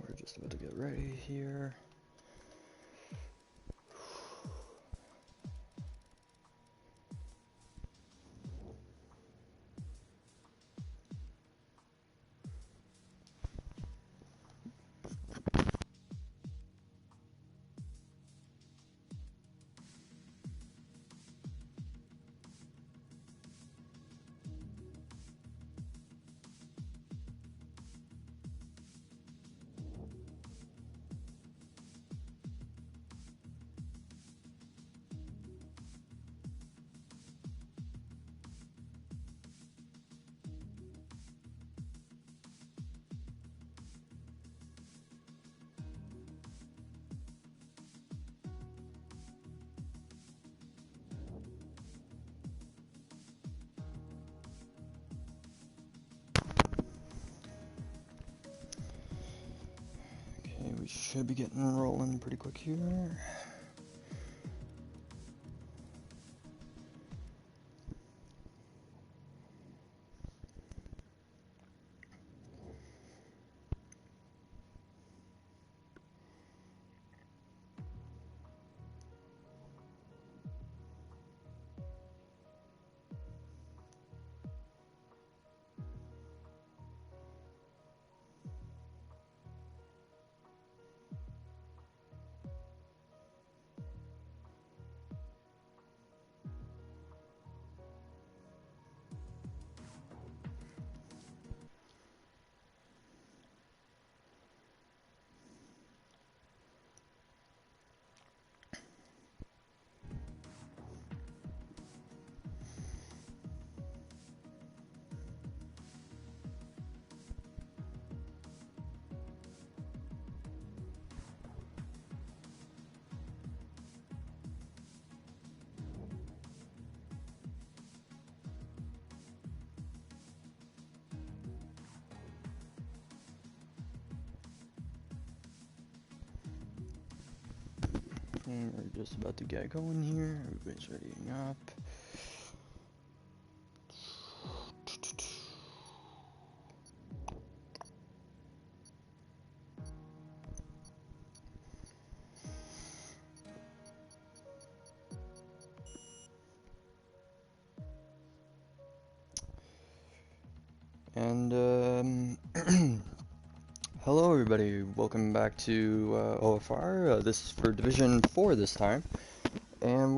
we're just about to get ready here. Okay, we should be getting rolling pretty quick here. And we're just about to get going here. Everybody's readying up. And hello everybody, welcome back to OFR. This is for Division 4 this time. And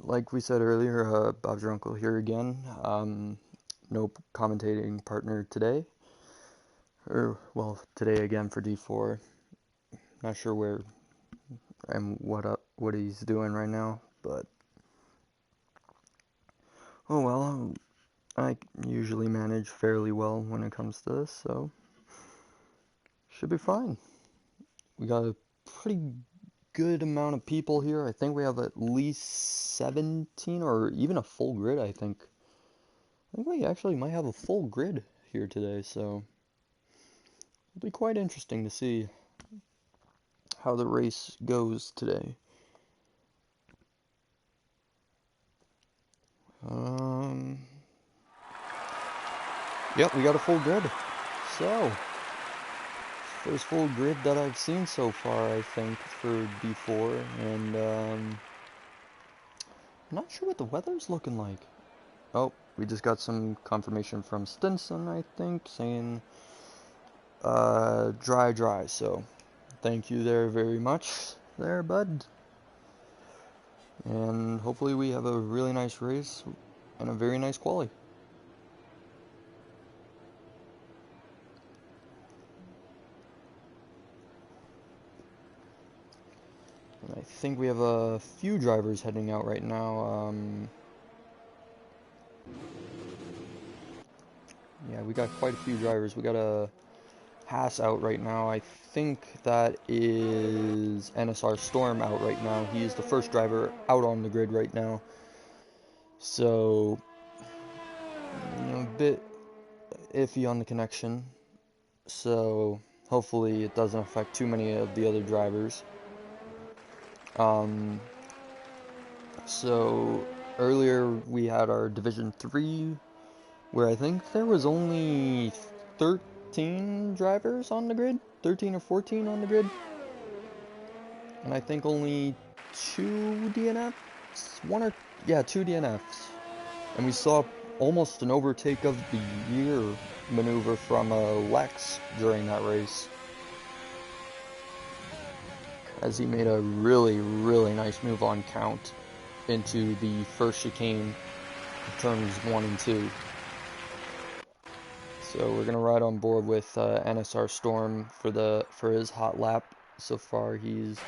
like we said earlier, Bob's your uncle here again. No commentating partner today. Well, today again for D4. Not sure where and what he's doing right now, but oh well. I usually manage fairly well when it comes to this, so should be fine. We got a pretty good amount of people here. I think we have at least 17 or even a full grid, I think. I think we actually might have a full grid here today, so it'll be quite interesting to see how the race goes today. Yep, we got a full grid. So, first full grid that I've seen so far, I think, for D4, and I'm not sure what the weather's looking like. Oh, we just got some confirmation from Stinson, I think, saying dry, so thank you there very much there, bud. And hopefully we have a really nice race and a very nice quali. And I think we have a few drivers heading out right now. Yeah, we got quite a few drivers. We got a Haas out right now. I think that is NSR Storm out right now. He is the first driver out on the grid right now. So, a bit iffy on the connection. So, hopefully it doesn't affect too many of the other drivers. So, earlier we had our Division 3, where I think there was only 14 drivers on the grid, 13 or 14 on the grid, and I think only 2 DNFs, two DNFs, and we saw almost an overtake of the year maneuver from Lex during that race, as he made a really, really nice move on count into the first chicane of turns 1 and 2. So we're gonna ride on board with NSR Storm for his hot lap. So far, he's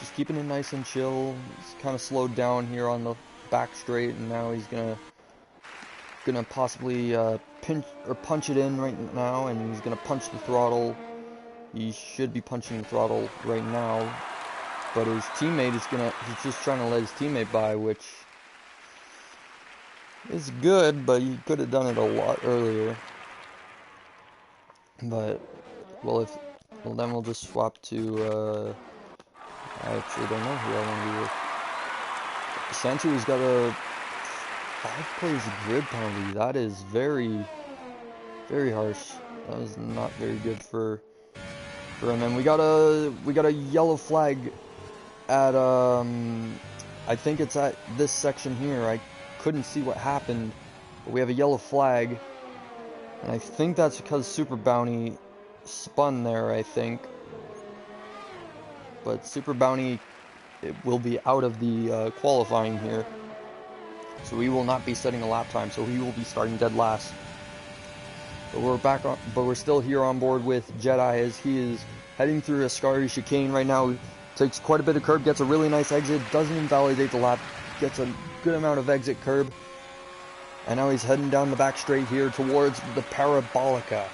just keeping it nice and chill. He's kind of slowed down here on the back straight, and now he's gonna possibly punch it in right now, and he's gonna punch the throttle. He should be punching the throttle right now, but his teammate he's just trying to let his teammate by, which is good, but he could have done it a lot earlier. But, well, then we'll just swap to, I actually don't know who I want to be with. Santu has got a 5 plays grid penalty. That is very, very harsh. That was not very good for him. And we got a yellow flag at, I think it's at this section here. I couldn't see what happened, but we have a yellow flag, and I think that's because Super Bounty spun there, I think. But Super Bounty, it will be out of the qualifying here, so he will not be setting a lap time, so he will be starting dead last. But we're still here on board with Jedi as he is heading through Ascari chicane right now. He takes quite a bit of curb, gets a really nice exit, doesn't invalidate the lap, gets a good amount of exit curb, and now he's heading down the back straight here towards the Parabolica.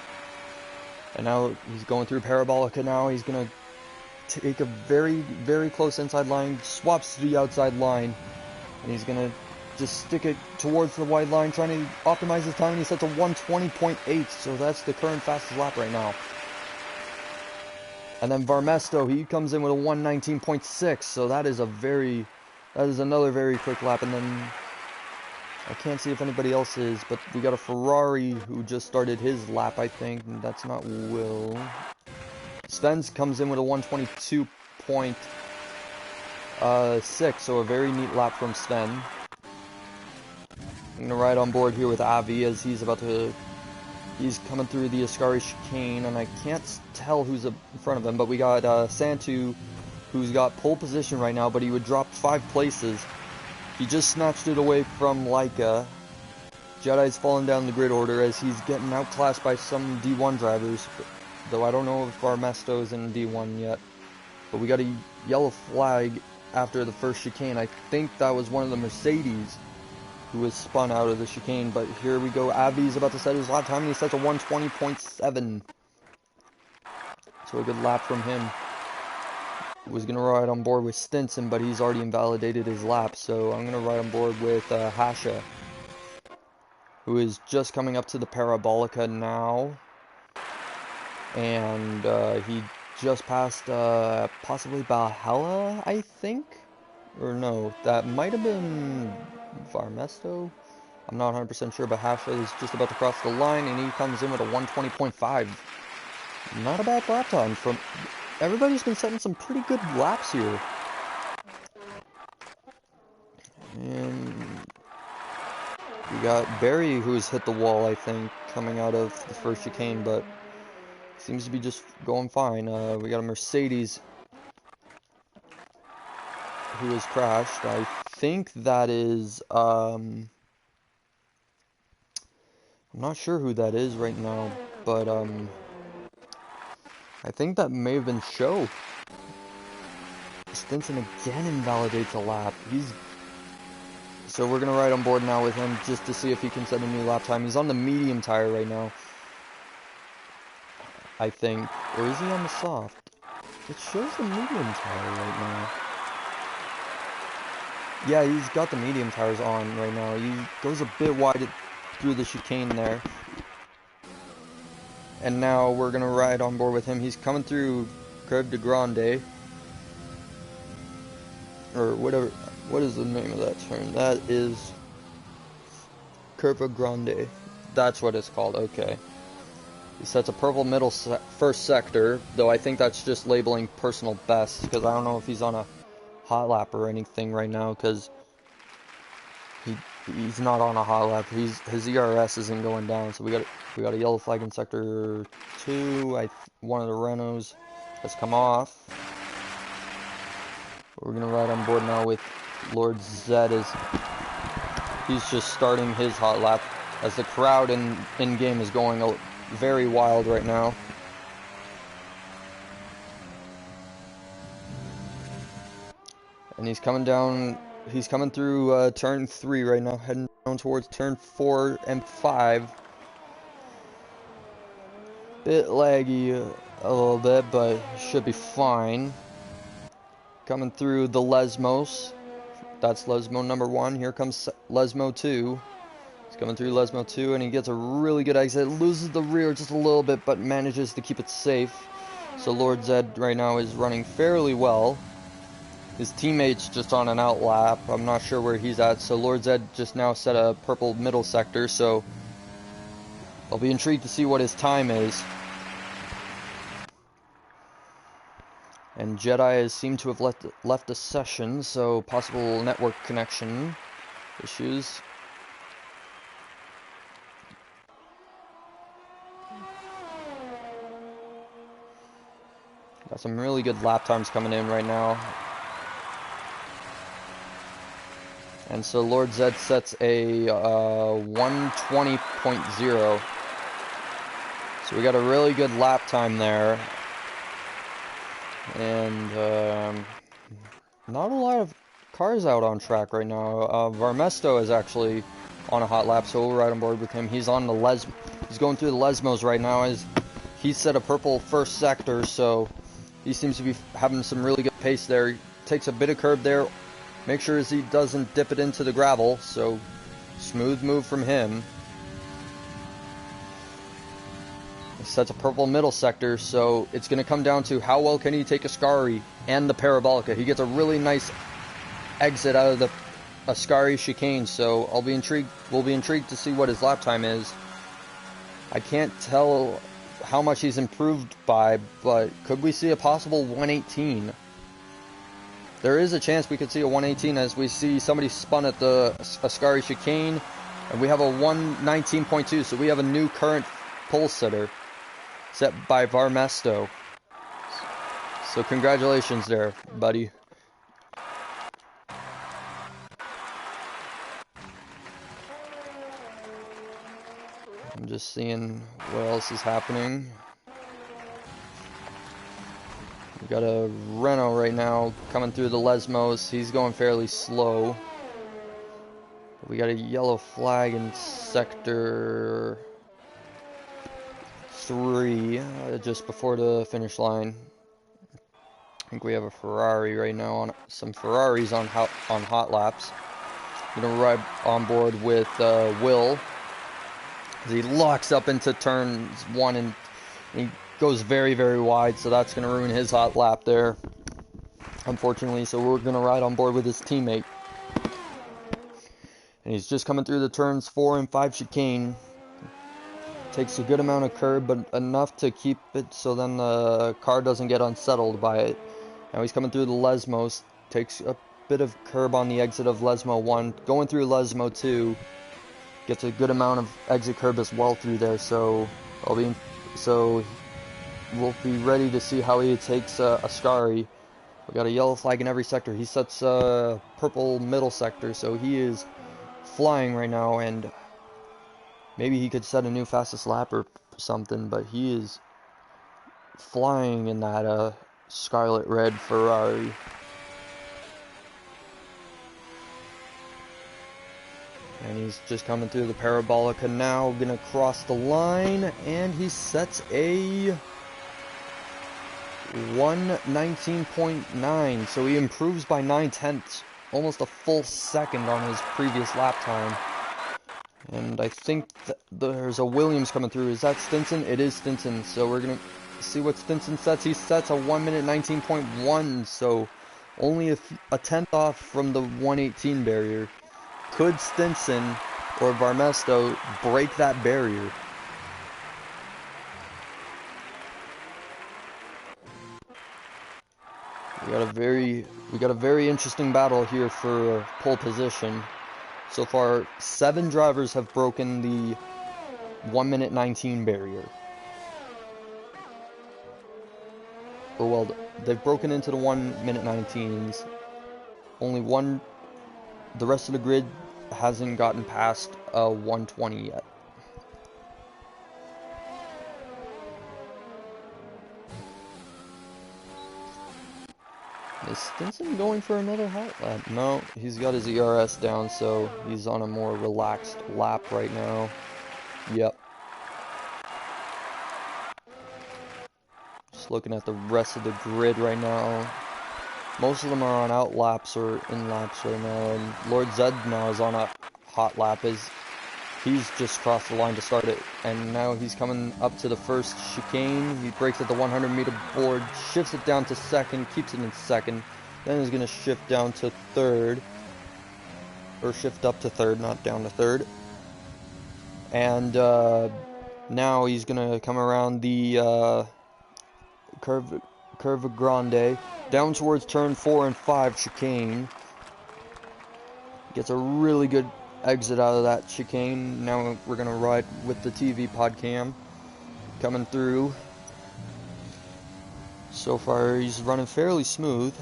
And now he's going through Parabolica now. He's gonna take a very, very close inside line, swaps to the outside line, and he's gonna just stick it towards the wide line, trying to optimize his time, and he sets a 1:20.8, so that's the current fastest lap right now. And then Varmesto, he comes in with a 1:19.6, so that is another very quick lap. And then I can't see if anybody else is, but we got a Ferrari who just started his lap, I think, and that's not Will. Sven's comes in with a 1:22.6, so a very neat lap from Sven. I'm gonna ride on board here with Avi as he's coming through the Ascari chicane, and I can't tell who's in front of him, but we got Santu, who's got pole position right now, but he would drop 5 places. He just snatched it away from Leica. Jedi's falling down the grid order as he's getting outclassed by some D1 drivers, though I don't know if Varmesto is in D1 yet. But we got a yellow flag after the first chicane. I think that was one of the Mercedes who was spun out of the chicane, but here we go. Avi's about to set his lap time, and he sets a 1:20.7. So a good lap from him. Was going to ride on board with Stinson, but he's already invalidated his lap, so I'm going to ride on board with Hasha, who is just coming up to the Parabolica now, and he just passed possibly Valhalla, I think? Or no, that might have been Varmesto. I'm not 100% sure, but Hasha is just about to cross the line, and he comes in with a 1:20.5. Not a bad lap time from... Everybody's been setting some pretty good laps here. And we got Barry, who's hit the wall, I think, coming out of the first chicane, but seems to be just going fine. We got a Mercedes who has crashed. I think that is, I'm not sure who that is right now, but, I think that may have been Show. Stinson again invalidates a lap. So we're going to ride on board now with him just to see if he can set a new lap time. He's on the medium tire right now, I think. Or is he on the soft? It shows the medium tire right now. Yeah, he's got the medium tires on right now. He goes a bit wide through the chicane there. And now we're going to ride on board with him. He's coming through Curve de Grande. Or whatever. What is the name of that turn? That is Curva Grande. That's what it's called. Okay. He sets a purple middle first sector, though I think that's just labeling personal best, because I don't know if he's on a hot lap or anything right now, because he's not on a hot lap. His ERS isn't going down, so we got a yellow flag in sector 2. One of the Renaults has come off. We're gonna ride on board now with Lord Zed as he's just starting his hot lap, as the crowd in game is going very wild right now. And he's coming down. He's coming through turn 3 right now, heading down towards turn 4 and 5. Bit laggy a little bit, but should be fine. Coming through the Lesmos. That's Lesmo number 1. Here comes Lesmo 2. He's coming through Lesmo 2, and he gets a really good exit. Loses the rear just a little bit, but manages to keep it safe. So Lord Zed right now is running fairly well. His teammate's just on an out lap. I'm not sure where he's at. So Lord Zed just now set a purple middle sector. So I'll be intrigued to see what his time is. And Jedi seem to have left the session, so possible network connection issues. Got some really good lap times coming in right now. And so Lord Zed sets a 120.0. So we got a really good lap time there. And not a lot of cars out on track right now. Varmesto is actually on a hot lap, so we'll ride on board with him. He's on the he's going through the Lesmos right now as he set a purple first sector, so he seems to be having some really good pace there. He takes a bit of curb there. Make sure as he doesn't dip it into the gravel, so smooth move from him. He sets a purple middle sector, so it's going to come down to how well can he take Ascari and the Parabolica. He gets a really nice exit out of the Ascari chicane, so we'll be intrigued to see what his lap time is. I can't tell how much he's improved by, but could we see a possible 118? There is a chance we could see a 118 as we see somebody spun at the Ascari chicane, and we have a 119.2, so we have a new current pole sitter set by Varmesto. So congratulations there, buddy. I'm just seeing what else is happening. We got a Renault right now coming through the Lesmos. He's going fairly slow. We got a yellow flag in sector 3, just before the finish line. I think we have a Ferrari right now, on some Ferraris on hot laps. I'm gonna ride on board with Will. He locks up into turns 1 and he goes very, very wide, so that's going to ruin his hot lap there, unfortunately. So we're going to ride on board with his teammate. And he's just coming through the turns 4 and 5 chicane. Takes a good amount of curb, but enough to keep it so then the car doesn't get unsettled by it. Now he's coming through the Lesmos. Takes a bit of curb on the exit of Lesmo 1. Going through Lesmo 2. Gets a good amount of exit curb as well through there, so we'll be ready to see how he takes Ascari. We got a yellow flag in every sector. He sets a purple middle sector, so he is flying right now, and maybe he could set a new fastest lap or something, but he is flying in that scarlet red Ferrari. And he's just coming through the Parabolica now, gonna cross the line, and he sets a 119.9, so he improves by 9/10, almost a full second on his previous lap time. And I think there's a Williams coming through. Is that Stinson? It is Stinson, so we're gonna see what Stinson sets. He sets a 1 minute 19.1, so only a tenth off from the 118 barrier. Could Stinson or Varmesto break that barrier? We got a very interesting battle here for pole position. So far, 7 drivers have broken the 1 minute 19 barrier. Or well, they've broken into the 1 minute 19s. Only one, the rest of the grid hasn't gotten past 120 yet. Is Stinson going for another hot lap? No, he's got his ERS down, so he's on a more relaxed lap right now. Yep. Just looking at the rest of the grid right now. Most of them are on out laps or in laps right now, and Lord Zed now is on a hot lap. He's just crossed the line to start it, and now he's coming up to the first chicane. He breaks at the 100-meter board, shifts it down to second, keeps it in second, then he's going to shift down to third, or shift up to third, not down to third. And now he's going to come around the Curva Grande, down towards turn 4 and 5 chicane. Gets a really good exit out of that chicane. Now we're gonna ride with the TV pod cam coming through. So far he's running fairly smooth.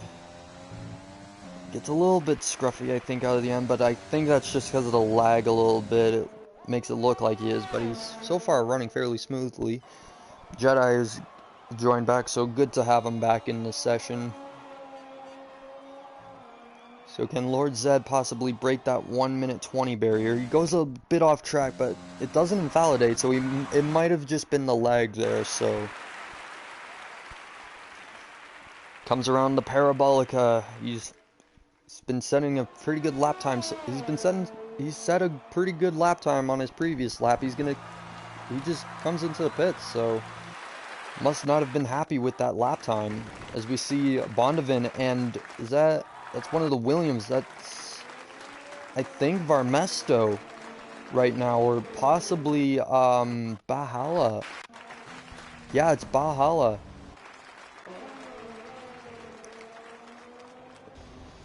Gets a little bit scruffy, I think, out of the end, but I think that's just because of the lag a little bit. It makes it look like he is, but he's so far running fairly smoothly. Jedi is joined back, so good to have him back in this session. So can Lord Zed possibly break that 1 minute 20 barrier? He goes a bit off track, but it doesn't invalidate, so it might have just been the lag there, so. Comes around the Parabolica. He's been setting a pretty good lap time. So he's set a pretty good lap time on his previous lap. He just comes into the pits, so must not have been happy with that lap time. As we see Bondavin, and that's one of the Williams. That's, I think, Varmesto right now, or possibly Bahala. Yeah, it's Bahala.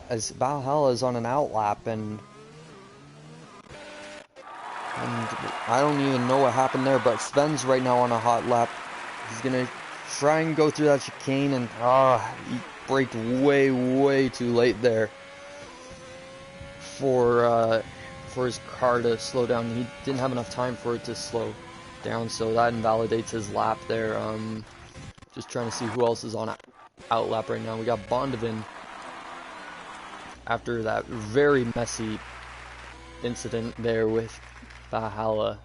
As Valhalla is on an out lap, and I don't even know what happened there, but Sven's right now on a hot lap. He's gonna try and go through that chicane, and he braked way too late there for his car to slow down. He didn't have enough time for it to slow down, so that invalidates his lap there. Just trying to see who else is on an out lap right now. We got Bondavin. After that very messy incident there with Valhalla,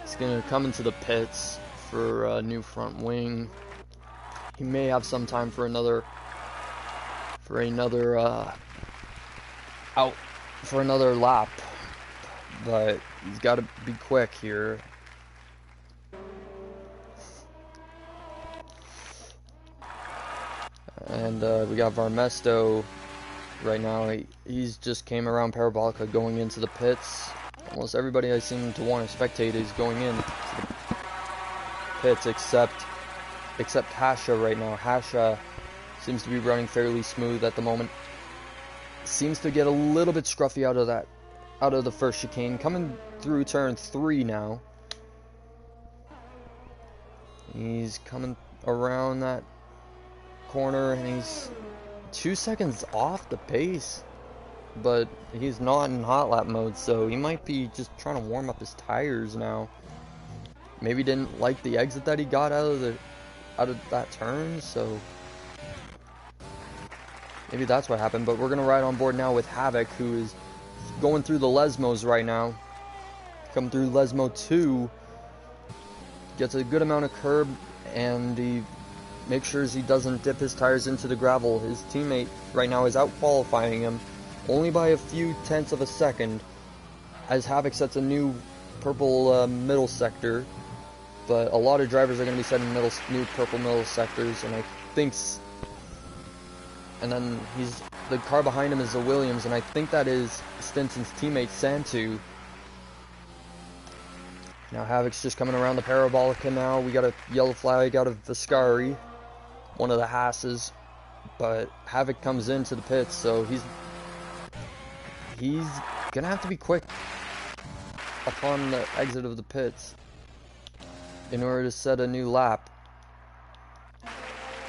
he's gonna come into the pits for a new front wing. He may have some time for another lap, but he's got to be quick here. And we got Varmesto. Right now, he's just came around Parabolica going into the pits. Almost everybody I seem to want to spectate is going in to the pits, except Hasha right now. Hasha seems to be running fairly smooth at the moment. Seems to get a little bit scruffy out of the first chicane. Coming through turn 3 now. He's coming around that corner, and he's 2 seconds off the pace, but he's not in hot lap mode, so he might be just trying to warm up his tires now. Maybe didn't like the exit that he got out of that turn, so maybe that's what happened. But we're gonna ride on board now with Havoc, who is going through the Lesmos right now. Come through Lesmo 2, gets a good amount of curb, and he make sure he doesn't dip his tires into the gravel. His teammate right now is out qualifying him only by a few tenths of a second, as Havoc sets a new purple middle sector. But a lot of drivers are going to be setting new purple middle sectors, and I think, and then the car behind him is the Williams, and I think that is Stinson's teammate Santu. Now Havoc's just coming around the Parabolica now. We got a yellow flag out of Viscari, one of the Haas's. but Havoc comes into the pits, so he's gonna have to be quick upon the exit of the pits in order to set a new lap.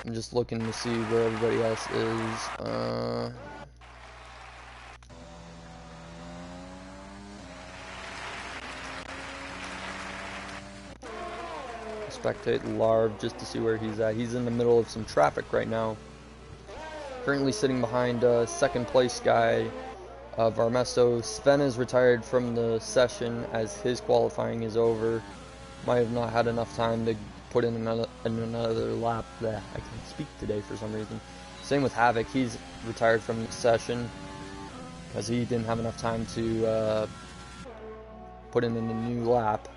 I'm just looking to see where everybody else is. Spectate Larv just to see where he's at. He's in the middle of some traffic right now. Currently sitting behind second place guy Varmesto. Sven is retired from the session as his qualifying is over. Might have not had enough time to put in another lap. I can't speak today for some reason. Same with Havoc. He's retired from the session because he didn't have enough time to put in a new lap.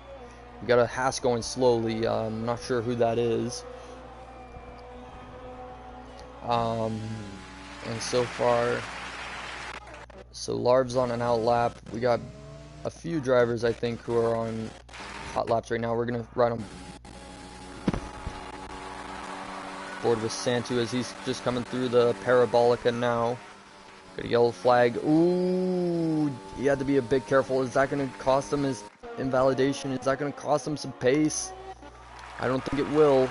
We got a Haas going slowly. I'm not sure who that is. And so far, so Larv's on an out lap. We got a few drivers, I think, who are on hot laps right now. We're gonna ride on board with Santu as he's just coming through the Parabolica now. Got a yellow flag. Ooh, he had to be a bit careful. Is that gonna cost him his invalidation? Is that gonna cost him some pace? I don't think it will.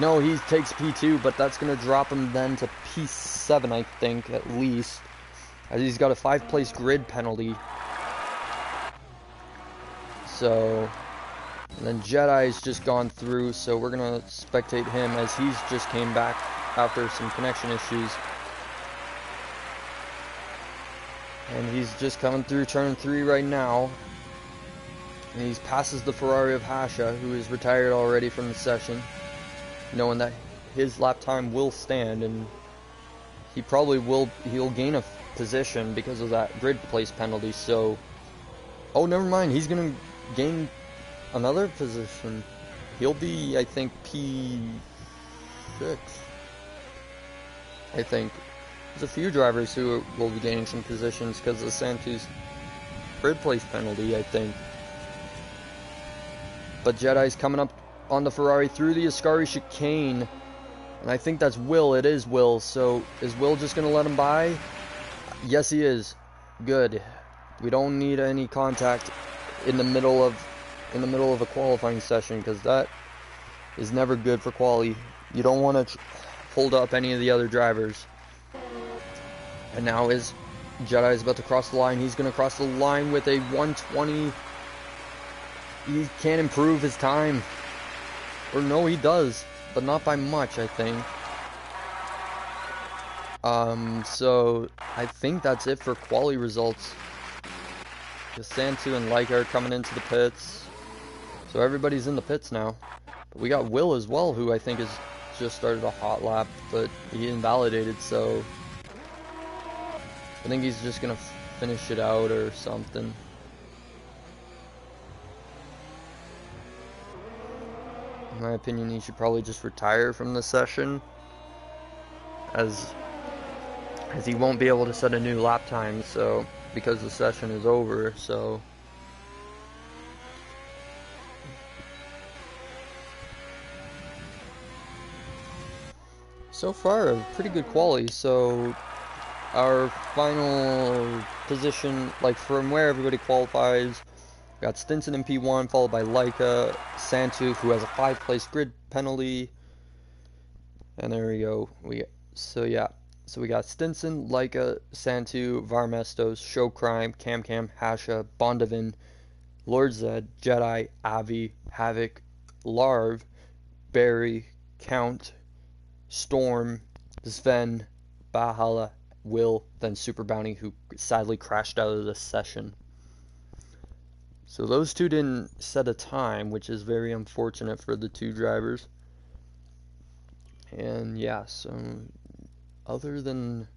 No, he takes P2, but that's going to drop him then to P7, I think, at least. As he's got a 5-place grid penalty. So, and then Jedi's just gone through, so we're going to spectate him as he's just came back after some connection issues. And he's just coming through turn 3 right now. And he passes the Ferrari of Hasha, who is retired already from the session, knowing that his lap time will stand, and he probably he'll gain a position because of that grid place penalty. So, oh, never mind, he's gonna gain another position. He'll be, I think, P6. I think there's a few drivers who will be gaining some positions because of Santu's grid place penalty, I think. But Jedi's coming up on the Ferrari through the Ascari chicane, and I think that's Will. It is Will. So is Will just gonna let him by? Yes, he is. Good. We don't need any contact in the middle of a qualifying session, because that is never good for quali. You don't want to hold up any of the other drivers. And now Jedi is about to cross the line. He's gonna cross the line with a 120. He can't improve his time. Or no, he does, but not by much, I think. So I think that's it for quali results. Santu and Leica are coming into the pits. So everybody's in the pits now. But we got Will as well, who I think has just started a hot lap, but he invalidated, so I think he's just gonna finish it out or something. In my opinion, he should probably just retire from the session, as he won't be able to set a new lap time, so because the session is over. So far a pretty good quality. So our final position, like from where everybody qualifies, got Stinson in P1, followed by Leica, Santu, who has a 5-place grid penalty, and there we go. So we got Stinson, Leica, Santu, Varmestos, Show Crime, Cam, Hasha, Bondavin, Lord Zed, Jedi, Avi, Havoc, Larv, Barry, Count, Storm, Sven, Bahala, Will, then Super Bounty, who sadly crashed out of the session. So those two didn't set a time, which is very unfortunate for the two drivers. And yeah, so other than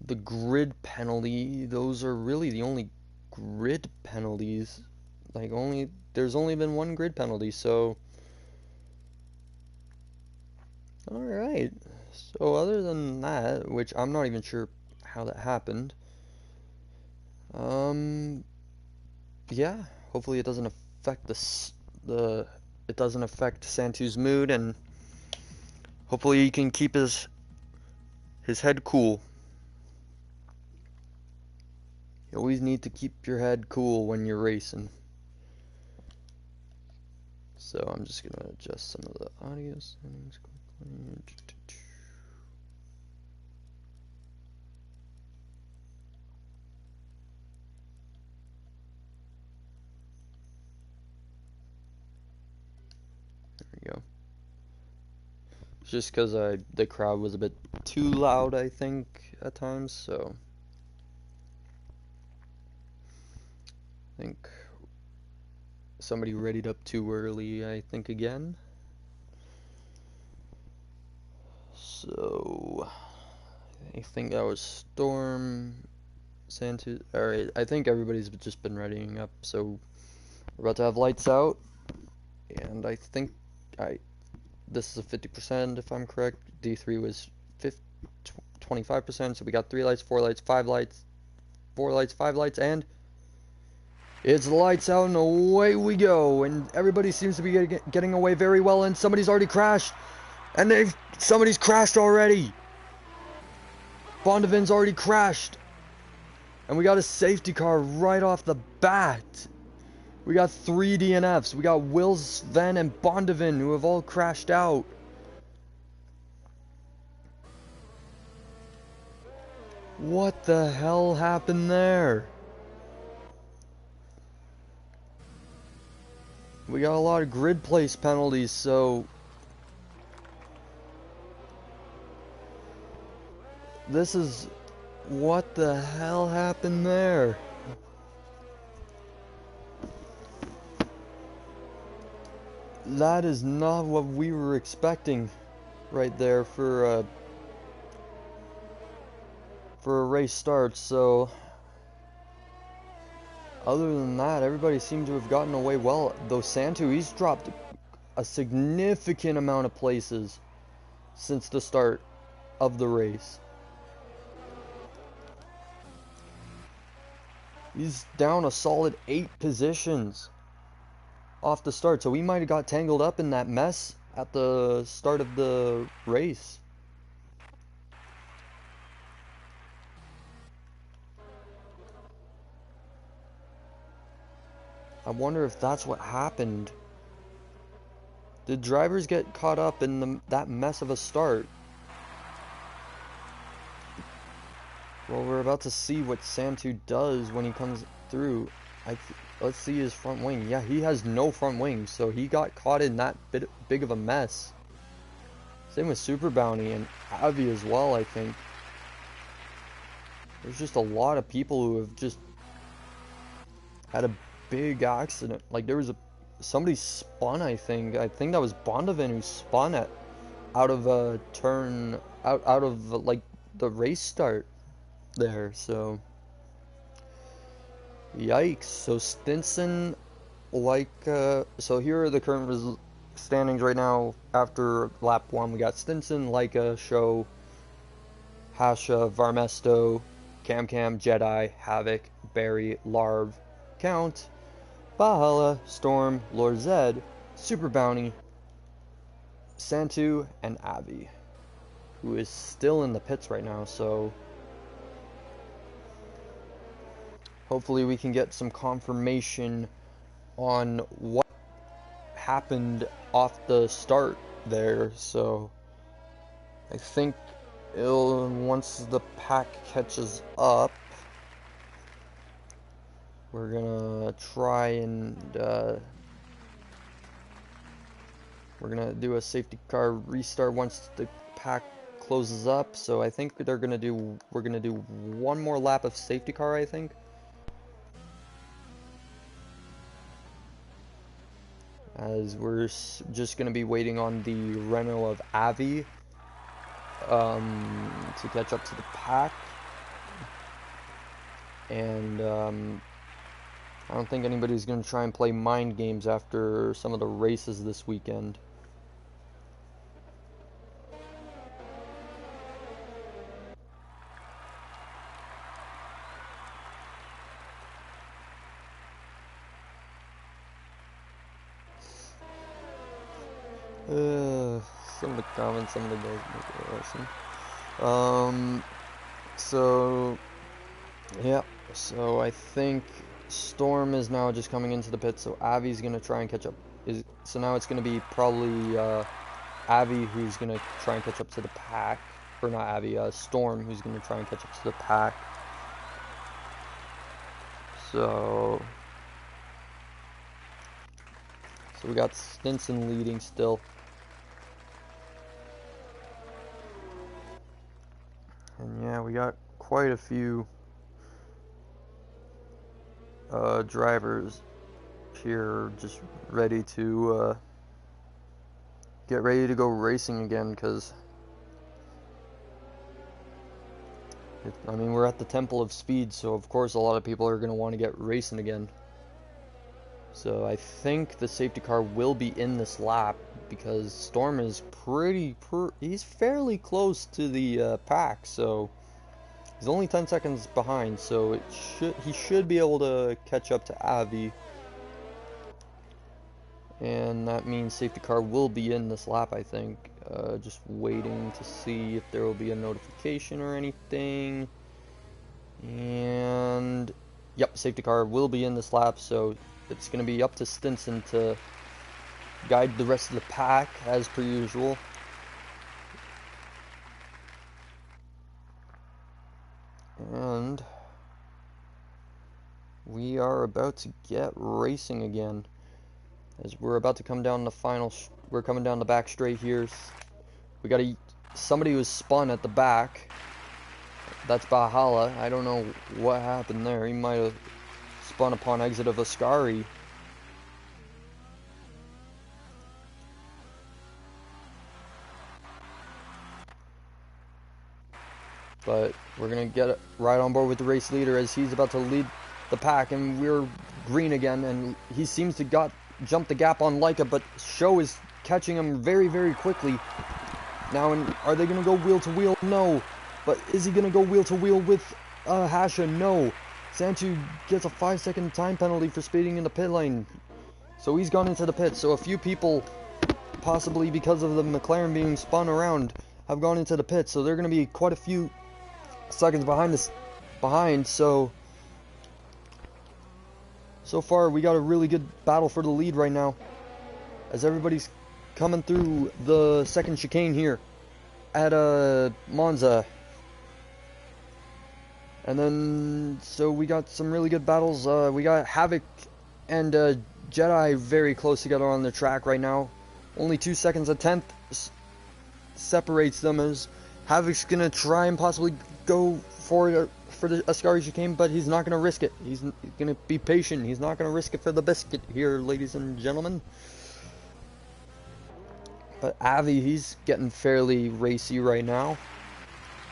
the grid penalty, those are really the only grid penalties. There's only been one grid penalty, so alright. So other than that, which I'm not even sure how that happened, yeah, hopefully it doesn't affect it doesn't affect Santu's mood, and hopefully he can keep his his head cool. You always need to keep your head cool when you're racing. So I'm just gonna adjust some of the audio settings quickly. There we go. It's just because the crowd was a bit too loud, I think, at times, so I think somebody readied up too early, I think, again. So I think that was Storm, Santos. Alright, I think everybody's just been readying up, so we're about to have lights out, and I think this is a 50% if I'm correct. D3 was 25%, so we got 3 lights, 4 lights, 5 lights, 4 lights, 5 lights, and it's lights out, and away we go. And everybody seems to be getting away very well, and somebody's already crashed, and somebody's crashed already. Bondavin's already crashed, and we got a safety car right off the bat. We got 3 DNFs. We got Will, Sven, and Bondavin, who have all crashed out. What the hell happened there? We got a lot of grid place penalties, so this is... what the hell happened there? That is not what we were expecting right there for a race start. So other than that, everybody seemed to have gotten away well. Though Santu, he's dropped a significant amount of places since the start of the race. He's down a solid 8 positions off the start, so we might have got tangled up in that mess at the start of the race. I wonder if that's what happened. Did drivers get caught up in that mess of a start? Well, we're about to see what Santu does when he comes through. Let's see his front wing. Yeah, he has no front wing, so he got caught in that big of a mess. Same with Super Bounty and Avi as well, I think. There's just a lot of people who have just had a big accident. Like, there was somebody spun, I think. I think that was Bondavin who spun out of a turn, out of like the race start there. So yikes. So Stinson, so here are the current standings right now after lap 1. We got Stinson, Leica, Show, Hasha, Varmesto, Cam, Jedi, Havoc, Barry, Larv, Count, Valhalla, Storm, Lord Zed, Super Bounty, Santu, and Avi, who is still in the pits right now, so hopefully we can get some confirmation on what happened off the start there. So I think once the pack catches up, we're gonna try and we're gonna do a safety car restart once the pack closes up. So I think we're gonna do one more lap of safety car, I think. As we're just gonna be waiting on the Renault of Avi to catch up to the pack. And I don't think anybody's going to try and play mind games after some of the races this weekend. Some of the comments, some of the guys make it awesome. So yeah, so I think Storm is now just coming into the pit, so Avi's gonna try and catch up. So now it's gonna be probably Avi who's gonna try and catch up to the pack, or not Avi, Storm who's gonna try and catch up to the pack. So we got Stinson leading still. And yeah, we got quite a few drivers here just ready to get ready to go racing again, because I mean, we're at the Temple of Speed, so of course a lot of people are going to want to get racing again. So I think the safety car will be in this lap, because Storm is he's fairly close to the pack, so he's only 10 seconds behind, so he should be able to catch up to Avi. And that means safety car will be in this lap, I think. Just waiting to see if there will be a notification or anything. And yep, safety car will be in this lap, so it's going to be up to Stinson to guide the rest of the pack as per usual. And we are about to get racing again, as we're about to come down the final. We're coming down the back straight here. We got somebody who was spun at the back. That's Bahala. I don't know what happened there. He might have spun upon exit of Ascari. But we're going to get right on board with the race leader, as he's about to lead the pack, and we're green again, and he seems to jump the gap on Leica, but Show is catching him very, very quickly. Now, are they going to go wheel to wheel? No. But is he going to go wheel to wheel with Hasha? No. Santu gets a 5-second time penalty for speeding in the pit lane. So he's gone into the pit. So a few people, possibly because of the McLaren being spun around, have gone into the pit. So they're going to be quite a few seconds behind. So far we got a really good battle for the lead right now, as everybody's coming through the second chicane here at Monza. And then, so we got some really good battles. We got Havoc and Jedi very close together on the track right now. Only 2 seconds, a tenth separates them, as Havoc's gonna try and possibly go for the Ascari chicane, but he's not gonna risk it. He's gonna be patient. He's not gonna risk it for the biscuit here, ladies and gentlemen. But Avi, he's getting fairly racy right now,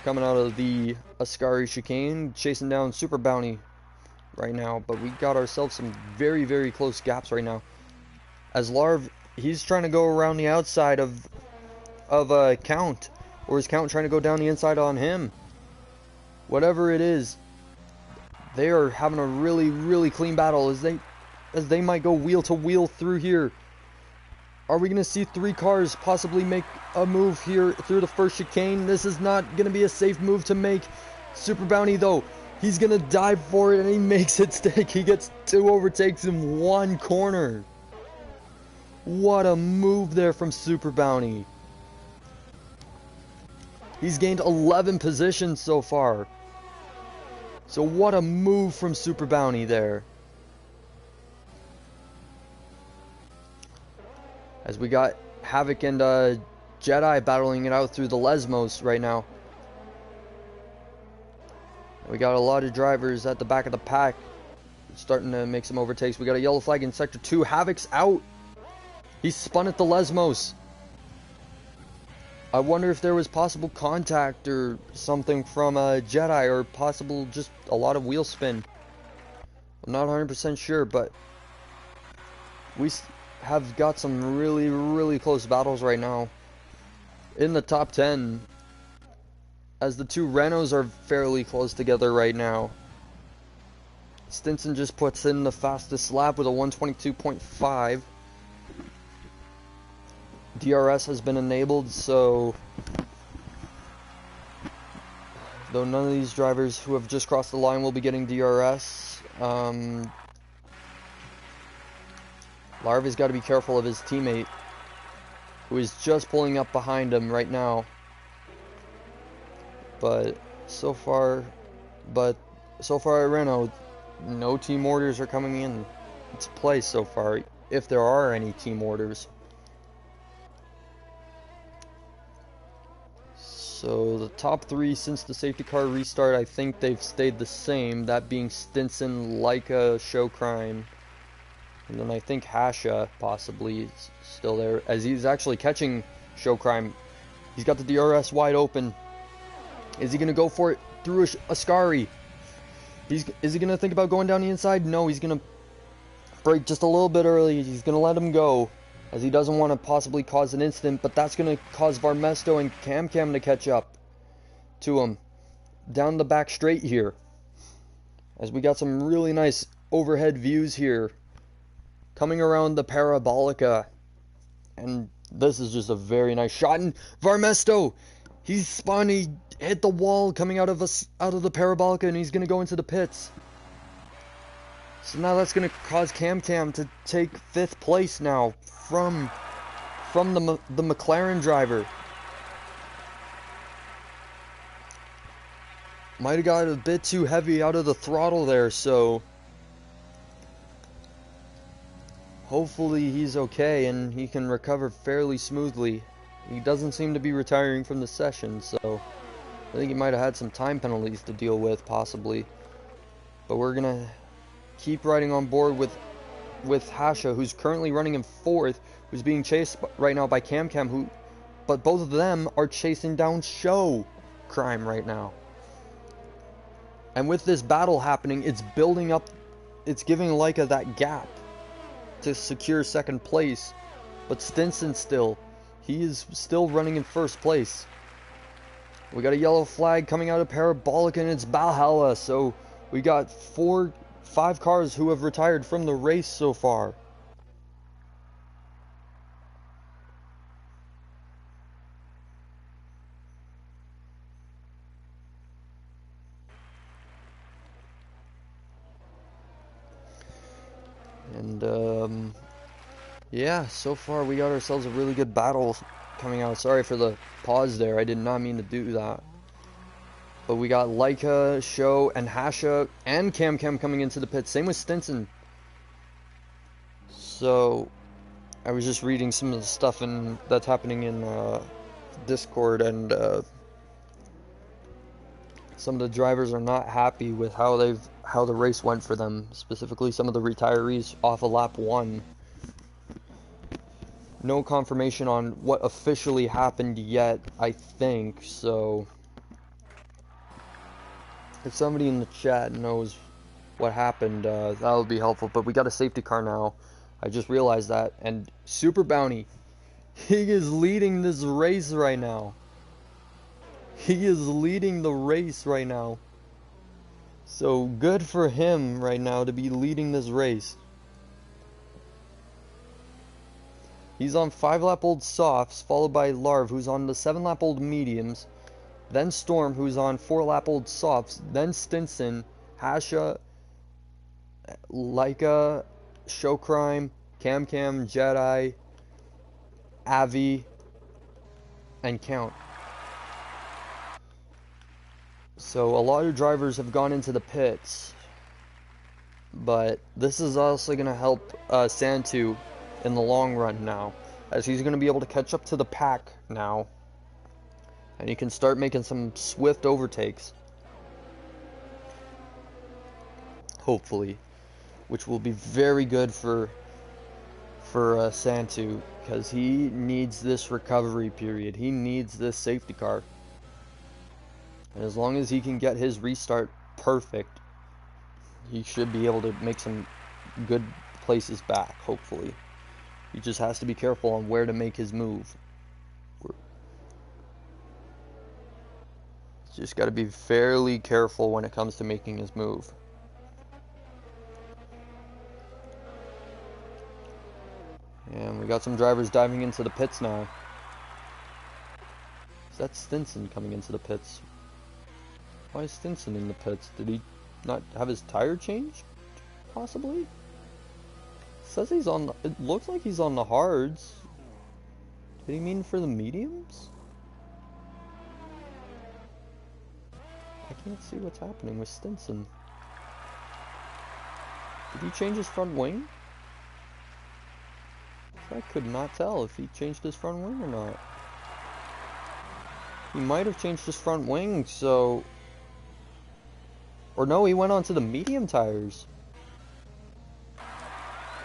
coming out of the Ascari chicane, chasing down Super Bounty right now. But we got ourselves some very, very close gaps right now, as Larv, he's trying to go around the outside of Count, or is Count trying to go down the inside on him? Whatever it is, they are having a really, really clean battle, as they might go wheel to wheel through here. Are we going to see 3 cars possibly make a move here through the first chicane? This is not going to be a safe move to make. Super Bounty, though, he's going to dive for it, and he makes it stick. He gets 2 overtakes in 1 corner. What a move there from Super Bounty. He's gained 11 positions so far. So what a move from Super Bounty there. As we got Havoc and Jedi battling it out through the Lesmos right now. We got a lot of drivers at the back of the pack starting to make some overtakes. We got a yellow flag in Sector 2. Havoc's out. He spun at the Lesmos. I wonder if there was possible contact or something from Jedi, or possible just a lot of wheel spin. I'm not 100% sure, but we have got some really, really close battles right now in the top 10, as the 2 Renaults are fairly close together right now. Stinson just puts in the fastest lap with a 122.5. DRS has been enabled, so Though none of these drivers who have just crossed the line will be getting DRS. Larva's got to be careful of his teammate, who is just pulling up behind him right now. But so far at Renault, no team orders are coming in to play so far, if there are any team orders. So the top three since the safety car restart, I think they've stayed the same, that being Stinson, Leica, Show Crime, and then I think Hasha possibly is still there, as he's actually catching Show Crime. He's got the DRS wide open. Is he going to go for it through Ascari? Is he going to think about going down the inside? No, he's going to brake just a little bit early. He's going to let him go, as he doesn't want to possibly cause an incident, but that's going to cause Varmesto and Cam to catch up to him down the back straight here, as we got some really nice overhead views here coming around the Parabolica, and this is just a very nice shot. And Varmesto, he's spun, he hit the wall coming out of the Parabolica, and he's going to go into the pits. So now that's going to cause Cam to take 5th place now from the McLaren driver. Might have got a bit too heavy out of the throttle there, so hopefully he's okay and he can recover fairly smoothly. He doesn't seem to be retiring from the session, so I think he might have had some time penalties to deal with, possibly. But we're going to keep riding on board with Hasha, who's currently running in 4th, who's being chased right now by Cam, but both of them are chasing down Show Crime right now. And with this battle happening, it's building up, it's giving Leica that gap to secure 2nd place. But Stinson he is still running in 1st place. We got a yellow flag coming out of Parabolic, and it's Valhalla, so we got 5 cars who have retired from the race so far. And yeah, so far we got ourselves a really good battle coming out. Sorry for the pause there, I did not mean to do that. But we got Leica, Show, and Hasha, and Cam coming into the pit. Same with Stinson. So, I was just reading some of the stuff that's happening in Discord, and some of the drivers are not happy with how the race went for them. Specifically, some of the retirees off of lap 1. No confirmation on what officially happened yet, I think, so if somebody in the chat knows what happened, that would be helpful. But we got a safety car now. I just realized that. And Super Bounty, he is leading this race right now. He is leading the race right now. So good for him right now to be leading this race. He's on 5-lap-old softs, followed by Larv, who's on the 7-lap-old mediums. Then Storm, who's on 4-lap-old softs. Then Stinson, Hasha, Leica, Show Crime, Cam, Jedi, Avi, and Count. So a lot of drivers have gone into the pits. But this is also going to help Santu in the long run now, as he's going to be able to catch up to the pack now, and he can start making some swift overtakes, hopefully, which will be very good for Santu, because he needs this recovery period. He needs this safety car, and as long as he can get his restart perfect, he should be able to make some good places back, hopefully. He just has to be careful on where to make his move. He's just got to be fairly careful when it comes to making his move. And we got some drivers diving into the pits now. Is that Stinson coming into the pits? Why is Stinson in the pits? Did he not have his tire changed? Possibly? Says he's on the, it looks like he's on the hards. Did he mean for the mediums? I can't see what's happening with Stinson. Did he change his front wing? I could not tell if he changed his front wing or not. He might have changed his front wing, so... Or no, he went on to the medium tires.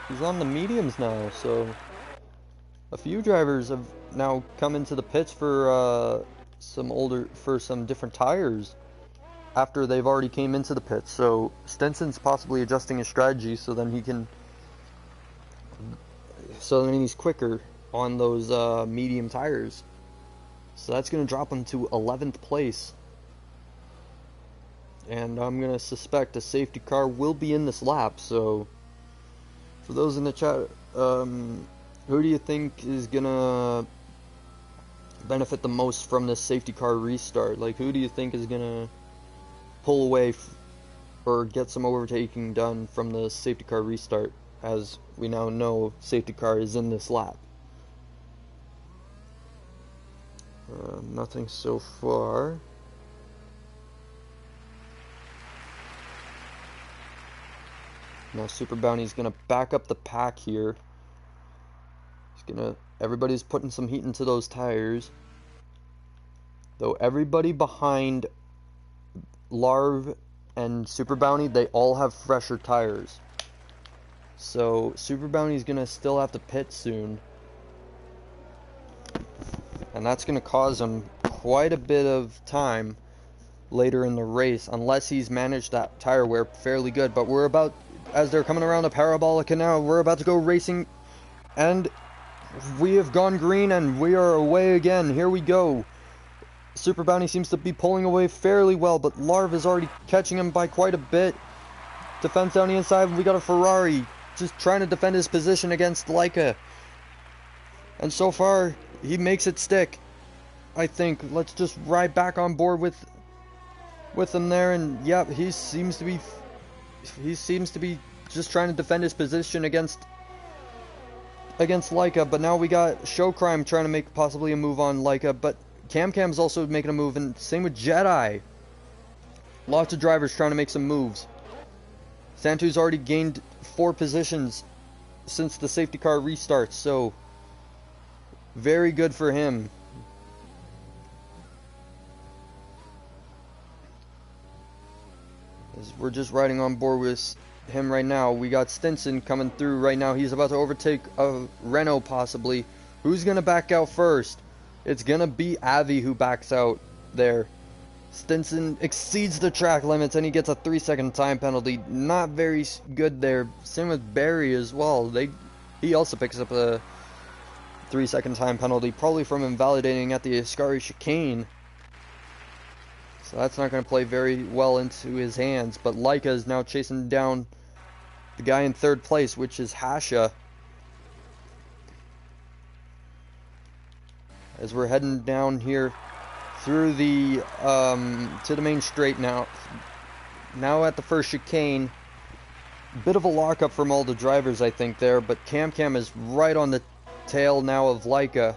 He's on the mediums now, so... A few drivers have now come into the pits for some different tires after they've already came into the pits. So Stinson's possibly adjusting his strategy so then he's quicker on those medium tires. So that's going to drop him to 11th place. And I'm going to suspect a safety car will be in this lap. So for those in the chat, who do you think is going to benefit the most from this safety car restart? Like, who do you think is going to pull away or get some overtaking done from the safety car restart? As we now know, safety car is in this lap. Nothing so far. Now Super Bounty's gonna back up the pack here. Everybody's putting some heat into those tires. Though everybody behind Larv and Super Bounty, they all have fresher tires. So Super Bounty's gonna still have to pit soon. And that's gonna cause him quite a bit of time later in the race, unless he's managed that tire wear fairly good. But we're about, as they're coming around the Parabolica now, we're about to go racing, and we have gone green and we are away again. Here we go. Super Bounty seems to be pulling away fairly well, but Larv is already catching him by quite a bit. Defense down the inside, we got a Ferrari just trying to defend his position against Leica. And so far, he makes it stick. I think. Let's just ride back on board with him there, and yep, he seems to be just trying to defend his position against Leica. But now we got Show Crime trying to make possibly a move on Leica, but Cam's also making a move, and same with Jedi. Lots of drivers trying to make some moves. Santu's already gained 4 positions since the safety car restarts, so very good for him. As we're just riding on board with him right now, we got Stinson coming through right now. He's about to overtake a Renault possibly. Who's going to back out first? It's going to be Avi who backs out there. Stinson exceeds the track limits and he gets a 3-second time penalty. Not very good there. Same with Barry as well. He also picks up a 3-second time penalty, probably from invalidating at the Ascari chicane. So that's not going to play very well into his hands. But Leica is now chasing down the guy in 3rd place, which is Hasha. As we're heading down here through the to the main straight now. Now at the first chicane. Bit of a lockup from all the drivers, I think, there. But Cam is right on the tail now of Leica.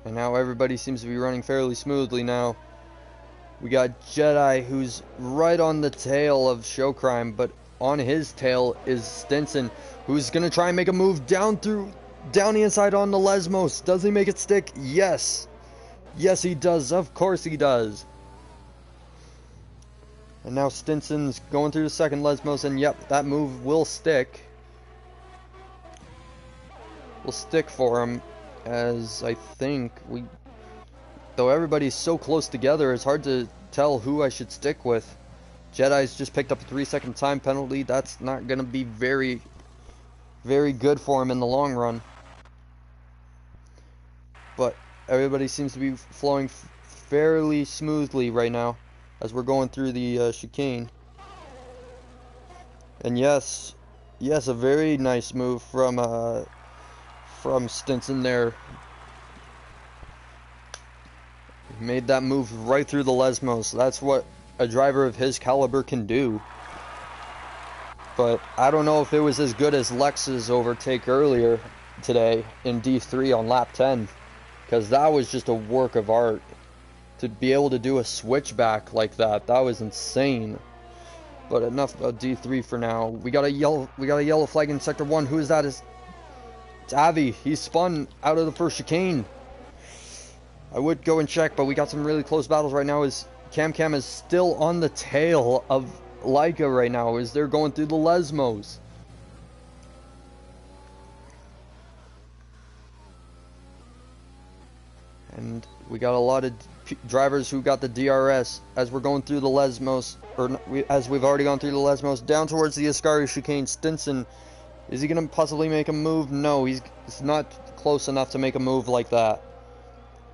And now everybody seems to be running fairly smoothly now. We got Jedi, who's right on the tail of Show Crime, but on his tail is Stinson, who's going to try and make a move down the inside on the Lesmos. Does he make it stick? Yes. Yes, he does. Of course he does. And now Stinson's going through the second Lesmos, and yep, that move will stick. Will stick for him. As I think though everybody's so close together, it's hard to tell who I should stick with. Jedi's just picked up a 3-second time penalty. That's not going to be very, very good for him in the long run. But everybody seems to be flowing fairly smoothly right now as we're going through the chicane. And yes, a very nice move from from Stinson there. Made that move right through the Lesmos. That's what a driver of his caliber can do. But I don't know if it was as good as Lex's overtake earlier today in D3 on lap 10. Because that was just a work of art. To be able to do a switchback like that was insane. But enough about D3 for now. We got a yellow flag in sector 1. Who is that? It's Avi. He spun out of the first chicane. I would go and check, but we got some really close battles right now. As Cam is still on the tail of Leica right now as they're going through the Lesmos. And we got a lot of drivers who got the DRS as we're going through the Lesmos, or as we've already gone through the Lesmos, down towards the Ascari chicane. Stinson, is he going to possibly make a move? No, he's not close enough to make a move like that.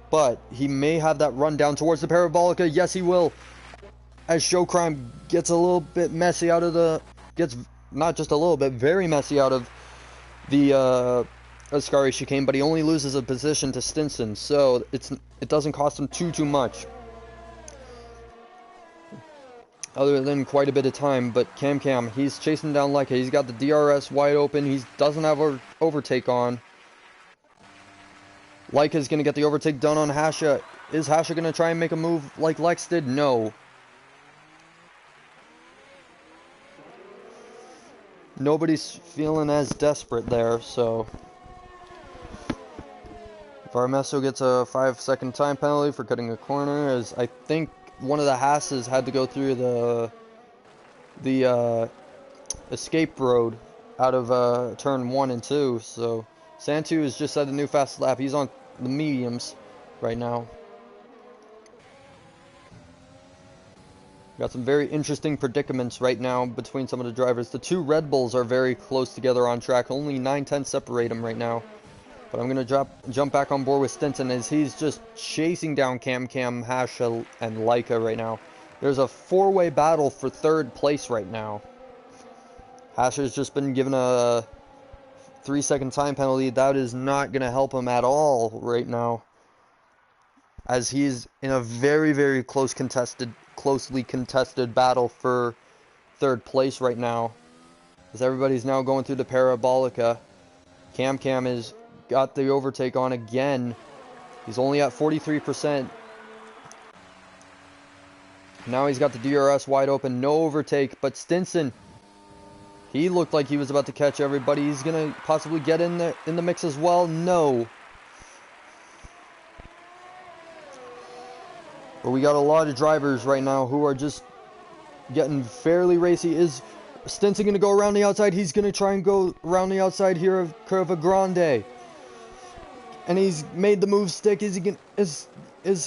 But he may have that run down towards the Parabolica. Yes, he will. As Showcrime gets a little bit messy out of the... Gets not just a little bit, very messy out of the Ascari chicane, but he only loses a position to Stinson, so it doesn't cost him too much. Other than quite a bit of time, but Cam, he's chasing down Leica. He's got the DRS wide open. He doesn't have an overtake on. Leica's going to get the overtake done on Hasha. Is Hasha going to try and make a move like Lex did? No. Nobody's feeling as desperate there, so... Varmesso gets a 5-second time penalty for cutting a corner, as I think one of the Hasses had to go through the escape road out of turn 1 and 2, so... Santu has just set a new fast lap. He's on the mediums right now. Got some very interesting predicaments right now between some of the drivers. The two Red Bulls are very close together on track. Only 9/10 separate them right now. But I'm going to jump back on board with Stinson as he's just chasing down Cam, Hasha, and Leica right now. There's a four-way battle for third place right now. Hasha's just been given a 3-second time penalty. That is not going to help him at all right now, as he's in a very closely contested battle for third place right now, as everybody's now going through the Parabolica. Cam has got the overtake on again. He's only at 43%. Now he's got the DRS wide open, no overtake, but Stinson, he looked like he was about to catch everybody. He's going to possibly get in the mix as well. No. But we got a lot of drivers right now who are just getting fairly racy. Is Stinson going to go around the outside? He's going to try and go around the outside here of Curva Grande. And he's made the move stick. Is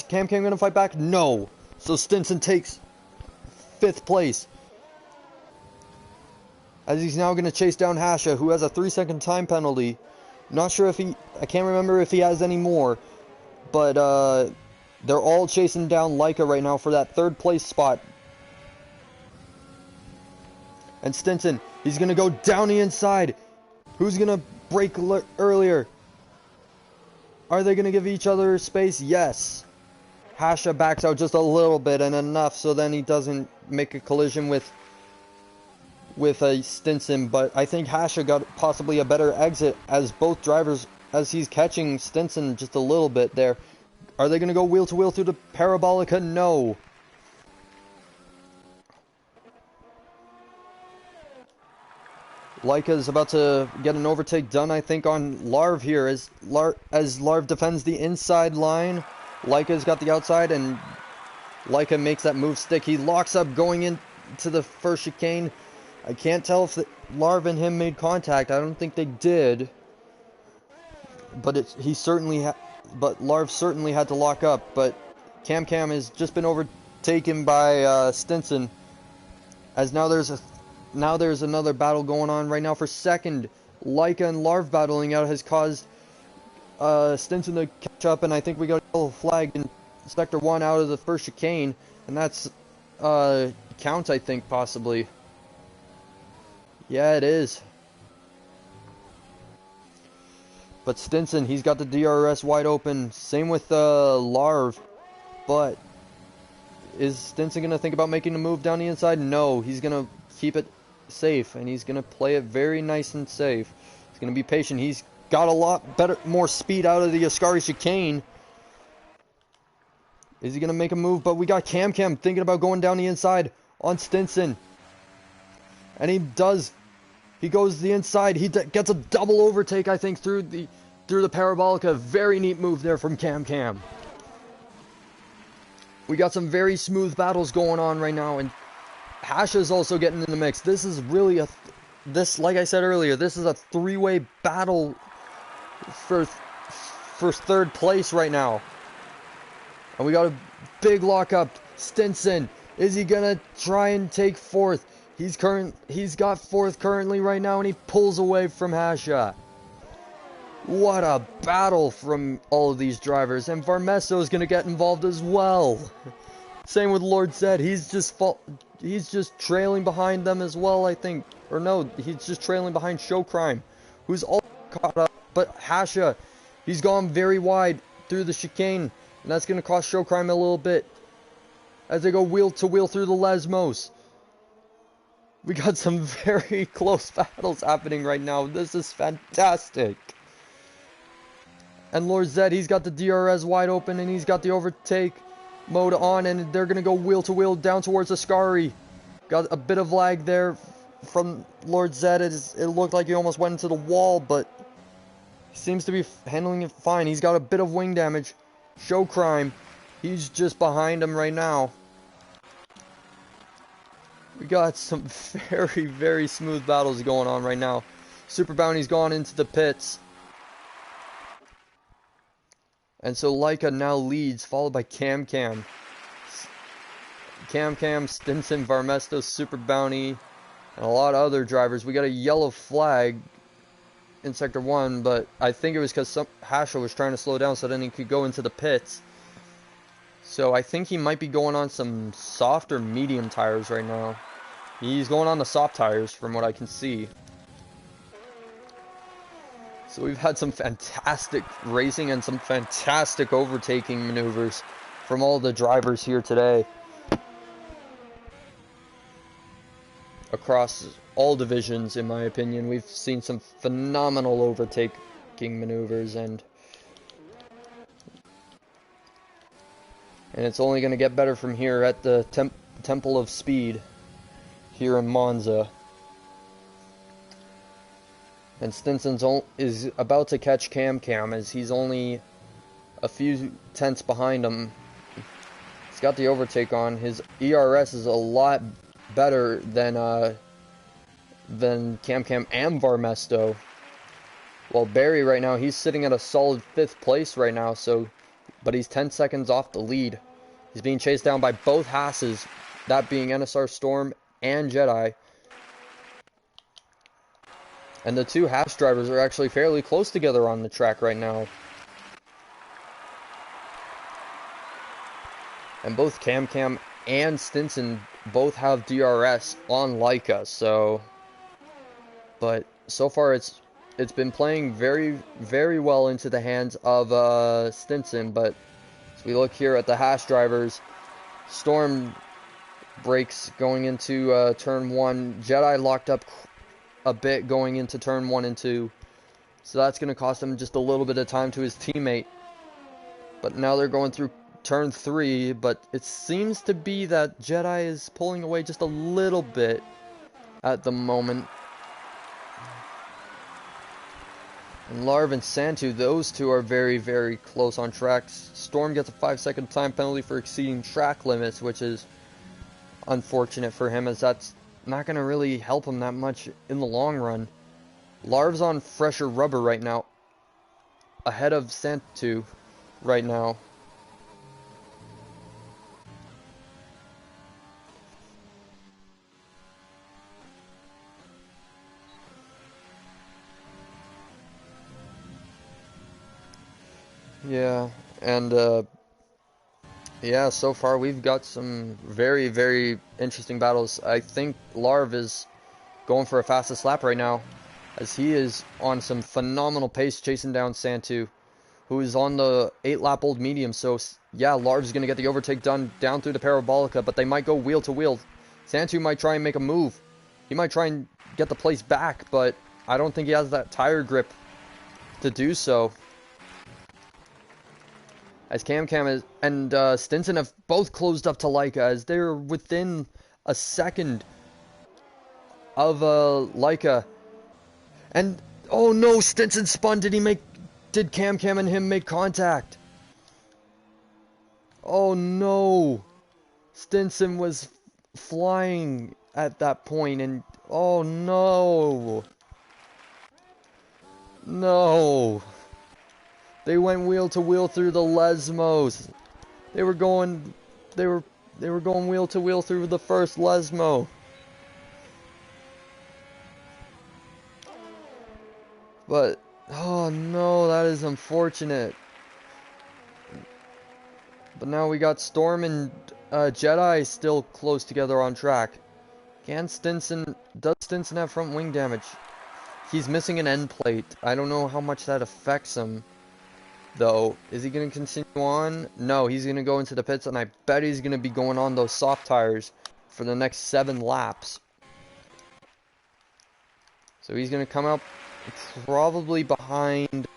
Cam going to fight back? No. So Stinson takes 5th place, as he's now going to chase down Hasha, who has a 3-second time penalty. Not sure if I can't remember if he has any more, but they're all chasing down Leica right now for that 3rd place spot. And Stinson, he's going to go down the inside. Who's going to brake earlier? Are they going to give each other space? Yes. Hasha backs out just a little bit and enough so then he doesn't make a collision with a Stinson, but I think Hasha got possibly a better exit as both drivers, as he's catching Stinson just a little bit there. Are they going to go wheel to wheel through the Parabolica? No. Leica is about to get an overtake done, I think, on Larv here, as Larv defends the inside line. Leica's got the outside, and Leica makes that move stick. He locks up going into the first chicane. I can't tell if Larv and him made contact. I don't think they did. But Larv certainly had to lock up. But Cam has just been overtaken by Stinson, as now there's another battle going on right now for second. Leica and Larv battling out has caused Stinson to catch up, and I think we got a yellow flag in sector 1 out of the first chicane, and that's count, I think, possibly. Yeah, it is. But Stinson, he's got the DRS wide open. Same with Larv. But is Stinson going to think about making a move down the inside? No, he's going to keep it safe. And he's going to play it very nice and safe. He's going to be patient. He's got a lot better, more speed out of the Ascari chicane. Is he going to make a move? But we got Cam thinking about going down the inside on Stinson. And he does. He goes the inside. He gets a double overtake, I think, through the Parabolica. Very neat move there from Cam. We got some very smooth battles going on right now, and Hasha's also getting in the mix. This is really like I said earlier, this is a three-way battle for third place right now. And we got a big lockup. Stinson, is he gonna try and take fourth? He's got fourth currently right now, and he pulls away from Hasha. What a battle from all of these drivers, and Varmesto is gonna get involved as well. Same with Lord Zed. He's just trailing behind them as well, I think. Or no, he's just trailing behind Show Crime, who's all caught up. But Hasha, he's gone very wide through the chicane, and that's gonna cost Show Crime a little bit as they go wheel to wheel through the Lesmos. We got some very close battles happening right now. This is fantastic. And Lord Zed, he's got the DRS wide open, and he's got the overtake mode on, and they're going to go wheel to wheel down towards Ascari. Got a bit of lag there from Lord Zed. It looked like he almost went into the wall, but he seems to be handling it fine. He's got a bit of wing damage. Show Crime, he's just behind him right now. We got some very, very smooth battles going on right now. Super Bounty's gone into the pits. And so Leica now leads, followed by Cam. Cam, Stinson, Varmesto, Super Bounty, and a lot of other drivers. We got a yellow flag in Sector 1, but I think it was because Hasha was trying to slow down so then he could go into the pits. So I think he might be going on some soft or medium tires right now. He's going on the soft tires from what I can see. So we've had some fantastic racing and some fantastic overtaking maneuvers from all the drivers here today. Across all divisions, in my opinion, we've seen some phenomenal overtaking maneuvers, and it's only going to get better from here at the Temple of Speed here in Monza. And Stinson is about to catch Cam as he's only a few tenths behind him. He's got the overtake on. His ERS is a lot better than Cam and Varmesto. While Barry right now, he's sitting at a solid 5th place right now, but he's 10 seconds off the lead. He's being chased down by both Hasses, that being NSR Storm and Jedi. And the two Haas drivers are actually fairly close together on the track right now. And both Cam and Stinson both have DRS on Leica, so... But so far it's been playing very, very well into the hands of Stinson, but as we look here at the Haas drivers, Storm brakes going into turn 1. Jedi locked up a bit going into turn 1 and 2. So that's going to cost him just a little bit of time to his teammate. But now they're going through turn 3, but it seems to be that Jedi is pulling away just a little bit at the moment. And Larv and Santu, those two are very, very close on tracks. Storm gets a 5-second time penalty for exceeding track limits, which is unfortunate for him, as that's not going to really help him that much in the long run. Larv's on fresher rubber right now, ahead of Santu right now. Yeah, and yeah, so far we've got some very, very interesting battles. I think Larv is going for a fastest lap right now. as he is on some phenomenal pace chasing down Santu, who is on the 8-lap-old medium. So, yeah, Larv's going to get the overtake done down through the Parabolica, but they might go wheel to wheel. Santu might try and make a move. He might try and get the place back, but I don't think he has that tire grip to do so. As Cam and Stinson have both closed up to Leica, as they're within a second of Leica. And, oh no, Stinson spun. Did Cam and him make contact? Oh no. Stinson was flying at that point, and oh no. No. They went wheel to wheel through the Lesmos. They were going wheel to wheel through the first Lesmo. But oh no, that is unfortunate. But now we got Storm and Jedi still close together on track. Does Stinson have front wing damage? He's missing an end plate. I don't know how much that affects him, though. Is he going to continue on? No, he's going to go into the pits, and I bet he's going to be going on those soft tires for the next 7 laps. So he's going to come up probably behind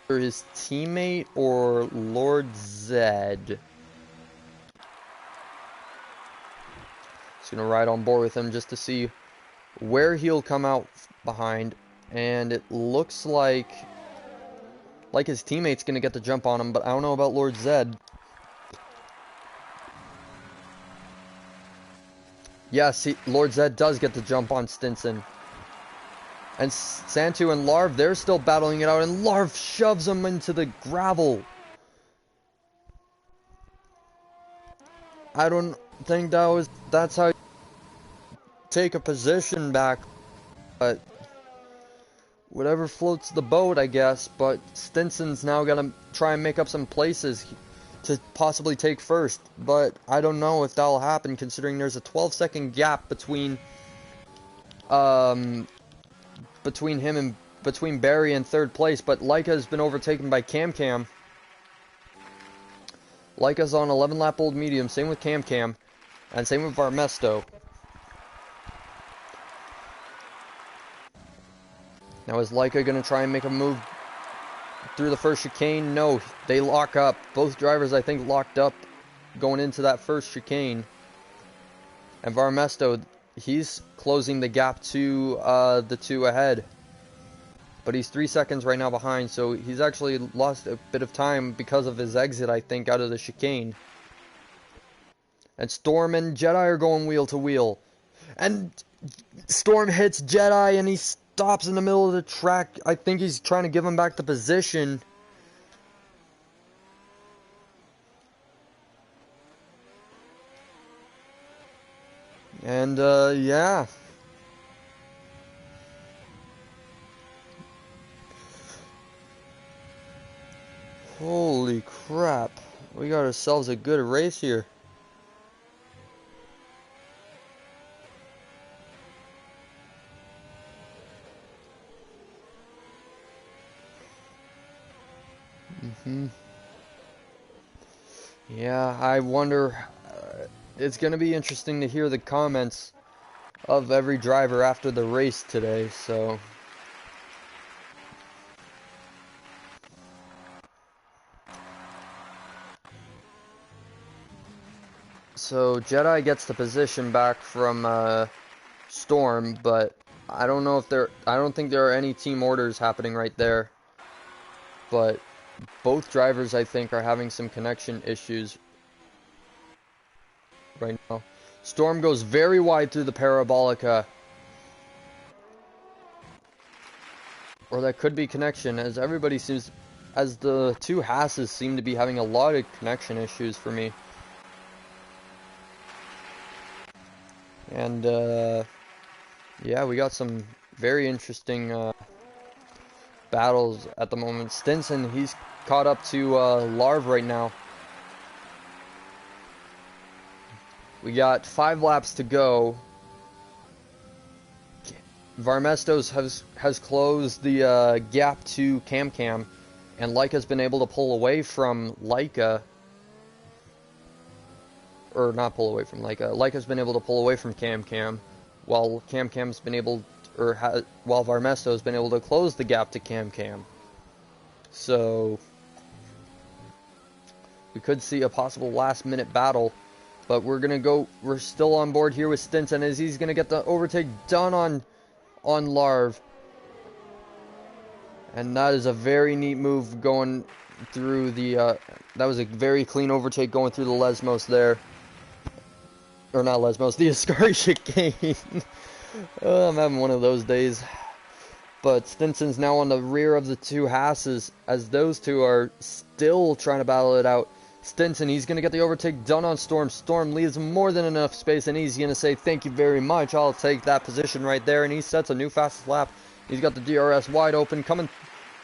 either his teammate or Lord Zed. Just going to ride on board with him just to see where he'll come out behind. And it looks like his teammate's going to get the jump on him, but I don't know about Lord Zed. Yes, Lord Zed does get the jump on Stinson. And Santu and Larv, they're still battling it out, and Larv shoves him into the gravel. I don't think that's how you take a position back, but whatever floats the boat, I guess. But Stinson's now gonna try and make up some places to possibly take first, but I don't know if that'll happen, considering there's a 12-second gap between between Barry and third place. But Leica has been overtaken by Cam. Leica's on 11-lap-old medium, same with Cam, and same with Varmesto. Now is Leica going to try and make a move through the first chicane? No, they lock up. Both drivers, I think, locked up going into that first chicane. And Varmesto, he's closing the gap to the 2 ahead. But he's 3 seconds right now behind, so he's actually lost a bit of time because of his exit, I think, out of the chicane. And Storm and Jedi are going wheel to wheel. And Storm hits Jedi, and he stops in the middle of the track. I think he's trying to give him back the position. And, yeah. Holy crap. We got ourselves a good race here. Yeah, I wonder, it's going to be interesting to hear the comments of every driver after the race today, so. So Jedi gets the position back from Storm, but I don't know if I don't think there are any team orders happening right there. But both drivers, I think, are having some connection issues right now. Storm goes very wide through the Parabolica. Or that could be connection, as everybody seems, as the 2 Hasses seem to be having a lot of connection issues for me. And, yeah, we got some very interesting battles at the moment. Stinson, he's caught up to Larv right now. We got 5 laps to go. Varmestos has closed the gap to Cam, and Leica's been able to pull away from Leica, or not pull away from Leica. Leica's been able to pull away from Cam, while Cam's been able, while Varmesto's been able to close the gap to Cam. So we could see a possible last-minute battle, but we're still on board here with Stinson as he's gonna get the overtake done on Larv. And that is a very neat move going through the, that was a very clean overtake going through the Lesmos there. Or not Lesmos, the Ascari chicane. Oh, I'm having one of those days. But Stinson's now on the rear of the two Hasses as those two are still trying to battle it out. Stinson, he's going to get the overtake done on Storm. Storm leaves more than enough space, and he's going to say, thank you very much, I'll take that position right there. And he sets a new fastest lap. He's got the DRS wide open, coming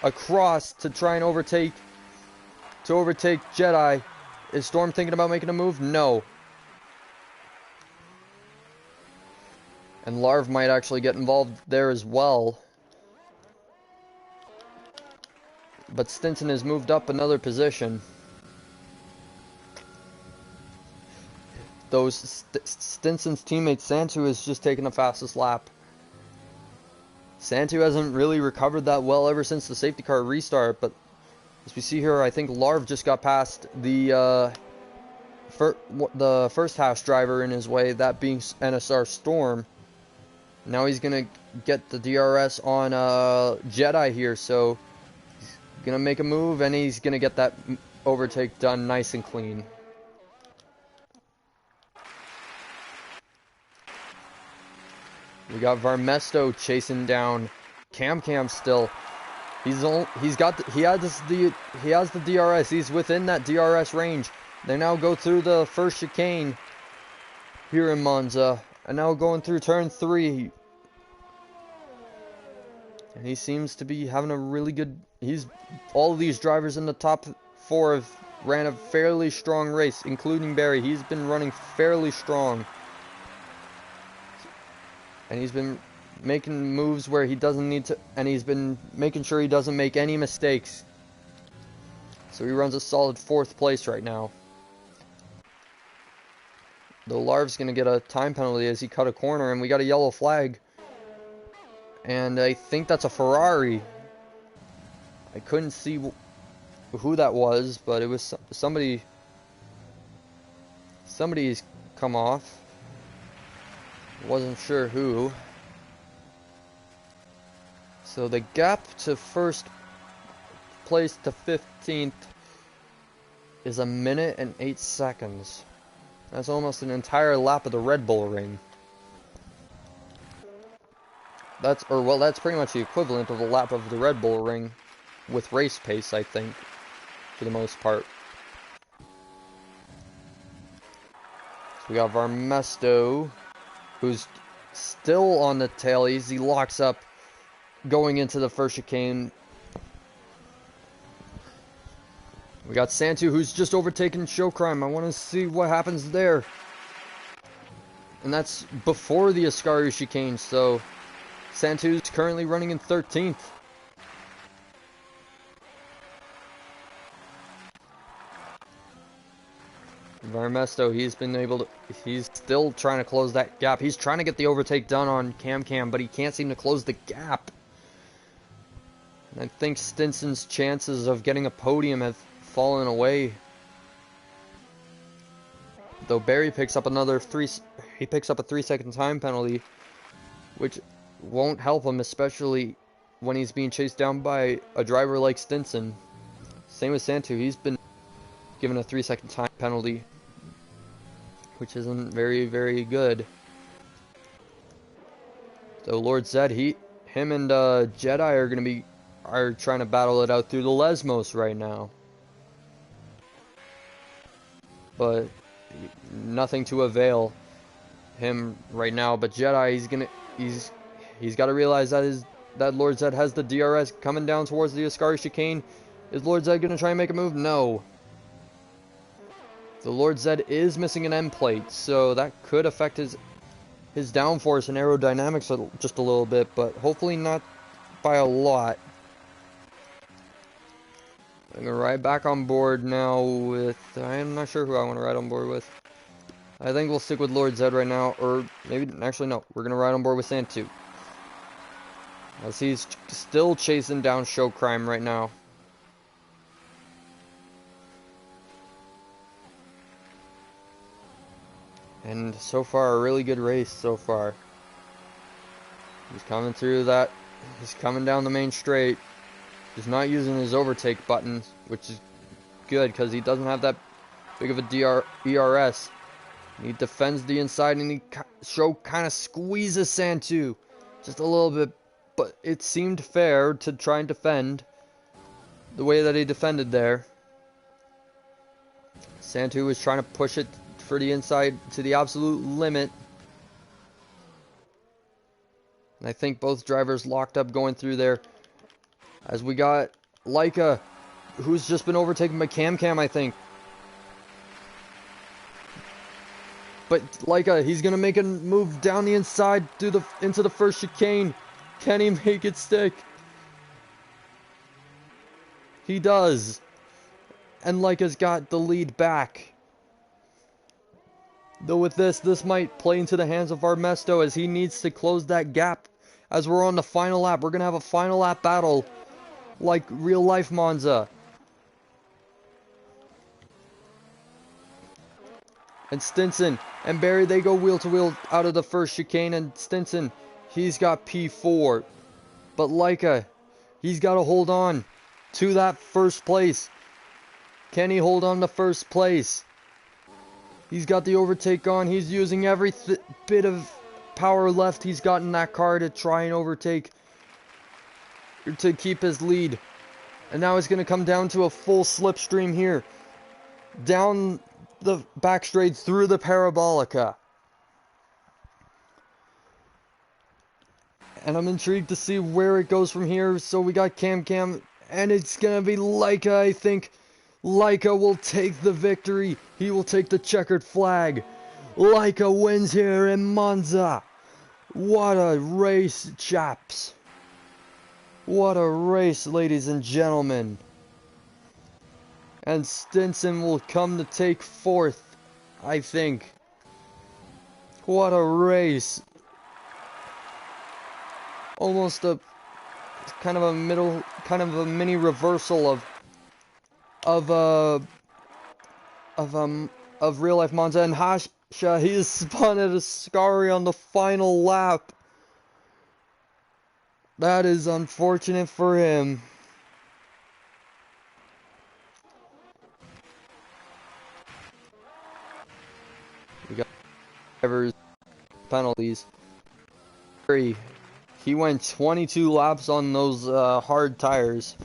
across to try and overtake Jedi. Is Storm thinking about making a move? No. And Larv might actually get involved there as well. But Stinson has moved up another position. Stinson's teammate Santu has just taken the fastest lap. Santu hasn't really recovered that well ever since the safety car restart, but as we see here, I think Larv just got past the first Hash driver in his way, that being NSR Storm. Now he's gonna get the DRS on Jedi here, so he's gonna make a move and he's gonna get that overtake done nice and clean. We got Varmesto chasing down Cam still. He has the DRS. He's within that DRS range. They now go through the first chicane here in Monza, and now going through turn 3. And he seems to be having a really good. All of these drivers in the top 4 have ran a fairly strong race, including Barry. He's been running fairly strong. And he's been making moves where he doesn't need to, and he's been making sure he doesn't make any mistakes. So he runs a solid 4th place right now. The Larv's going to get a time penalty as he cut a corner, and we got a yellow flag. And I think that's a Ferrari. I couldn't see who that was, but it was somebody's come off. Wasn't sure who. So the gap to first place to 15th is 1 minute and 8 seconds. That's almost an entire lap of the Red Bull Ring. That's pretty much the equivalent of a lap of the Red Bull Ring with race pace, I think, for the most part. So we got Varmesto, who's still on the tail. He locks up going into the first chicane. We got Santu, who's just overtaken Showcrime. I want to see what happens there. And that's before the Ascari chicane, so Santu's currently running in 13th. Varmesto, he's still trying to close that gap. He's trying to get the overtake done on Cam, but he can't seem to close the gap. And I think Stinson's chances of getting a podium have fallen away. Though Barry picks up a 3-second time penalty, which won't help him, especially when he's being chased down by a driver like Stinson. Same with Santu, he's been given a 3-second time penalty, which isn't very, very good. So Lord Zed, him and Jedi are trying to battle it out through the Lesmos right now. But nothing to avail him right now. But Jedi, he's got to realize that Lord Zed has the DRS coming down towards the Ascari chicane. Is Lord Zed gonna try and make a move? No. The Lord Zed is missing an end plate, so that could affect his his downforce and aerodynamics just a little bit, but hopefully not by a lot. I'm gonna ride back on board now with, I'm not sure who I want to ride on board with. I think we'll stick with Lord Zed right now, or maybe, actually no, we're gonna ride on board with Santu. As he's still chasing down Show Crime right now. And so far, a really good race so far. He's coming through that, he's coming down the main straight. He's not using his overtake button, which is good because he doesn't have that big of a ERS. He defends the inside and Show kind of squeezes Santu just a little bit, but it seemed fair to try and defend the way that he defended there. Santu was trying to push it for the inside to the absolute limit. And I think both drivers locked up going through there. As we got Leica, who's just been overtaken by Cam, I think. But Leica, he's gonna make a move down the inside into the first chicane. Can he make it stick? He does. And Leica's got the lead back. Though with this might play into the hands of Armesto as he needs to close that gap. As we're on the final lap, we're gonna have a final lap battle like real life Monza. And Stinson and Barry, they go wheel to wheel out of the first chicane, and Stinson, he's got P4. But Leica, he's got to hold on to that first place. Can he hold on to first place? He's got the overtake on. He's using every bit of power left he's got in that car to try and overtake, to keep his lead. And now it's going to come down to a full slipstream here. Down the back straight through the Parabolica. And I'm intrigued to see where it goes from here. So we got Cam, and it's going to be Leica, I think. Leica will take the victory. He will take the checkered flag. Leica wins here in Monza. What a race, chaps. What a race, ladies and gentlemen. And Stinson will come to take fourth, I think. What a race. Almost a kind of a mini reversal of real life Monza. And Hasha, he is spun at Ascari on the final lap. That is unfortunate for him. We got drivers penalties. He went 22 laps on those hard tires.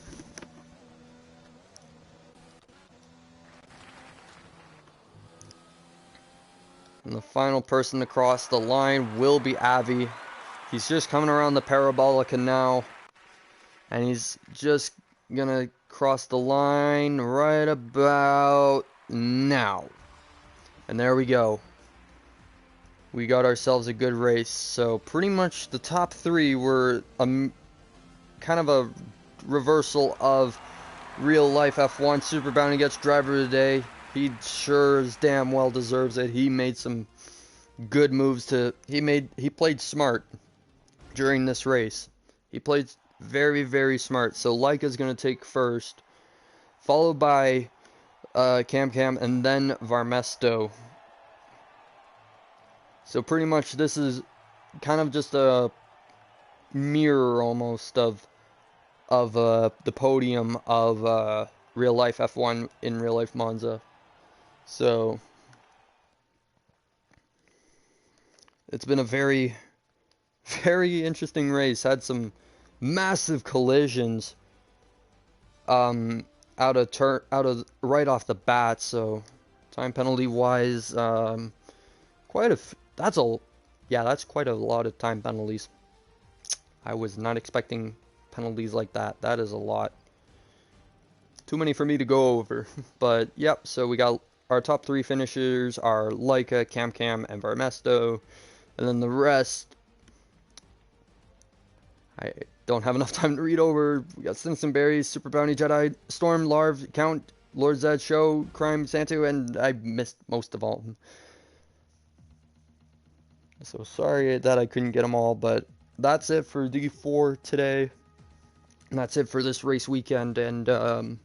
And the final person to cross the line will be Avi. He's just coming around the Parabolica now. And he's just gonna cross the line right about now. And there we go. We got ourselves a good race. So pretty much the top three were kind of a reversal of real life F1. Super Bounty gets driver of the day. He sure as damn well deserves it. He made some good moves he played smart during this race. He played very, very smart. So Leica's going to take first, followed by Cam, and then Varmesto. So pretty much this is kind of just a mirror almost of the podium of real life F1 in real life Monza. So it's been a very, very interesting race. Had some massive collisions out of right off the bat. So time penalty wise, that's quite a lot of time penalties. I was not expecting penalties like that. That is a lot. Too many for me to go over. But yep, so we got our top three finishers are Leica, Cam, and Varmesto. And then the rest, I don't have enough time to read over. We got Simpson Berries, Super Bounty Jedi, Storm, Larv, Count, Lord Zed Show, Crime, Santu, and I missed most of all of them. So sorry that I couldn't get them all, but that's it for D4 today. And that's it for this race weekend. And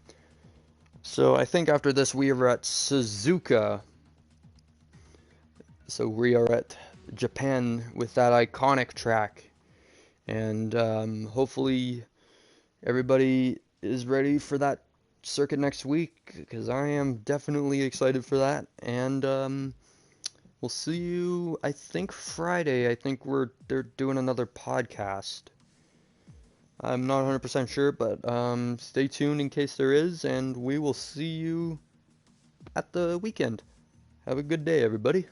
so I think after this we are at Suzuka. So we are at Japan with that iconic track. And hopefully everybody is ready for that circuit next week, because I am definitely excited for that. And we'll see you, I think, Friday. I think they're doing another podcast. I'm not 100% sure, but stay tuned in case there is, and we will see you at the weekend. Have a good day, everybody.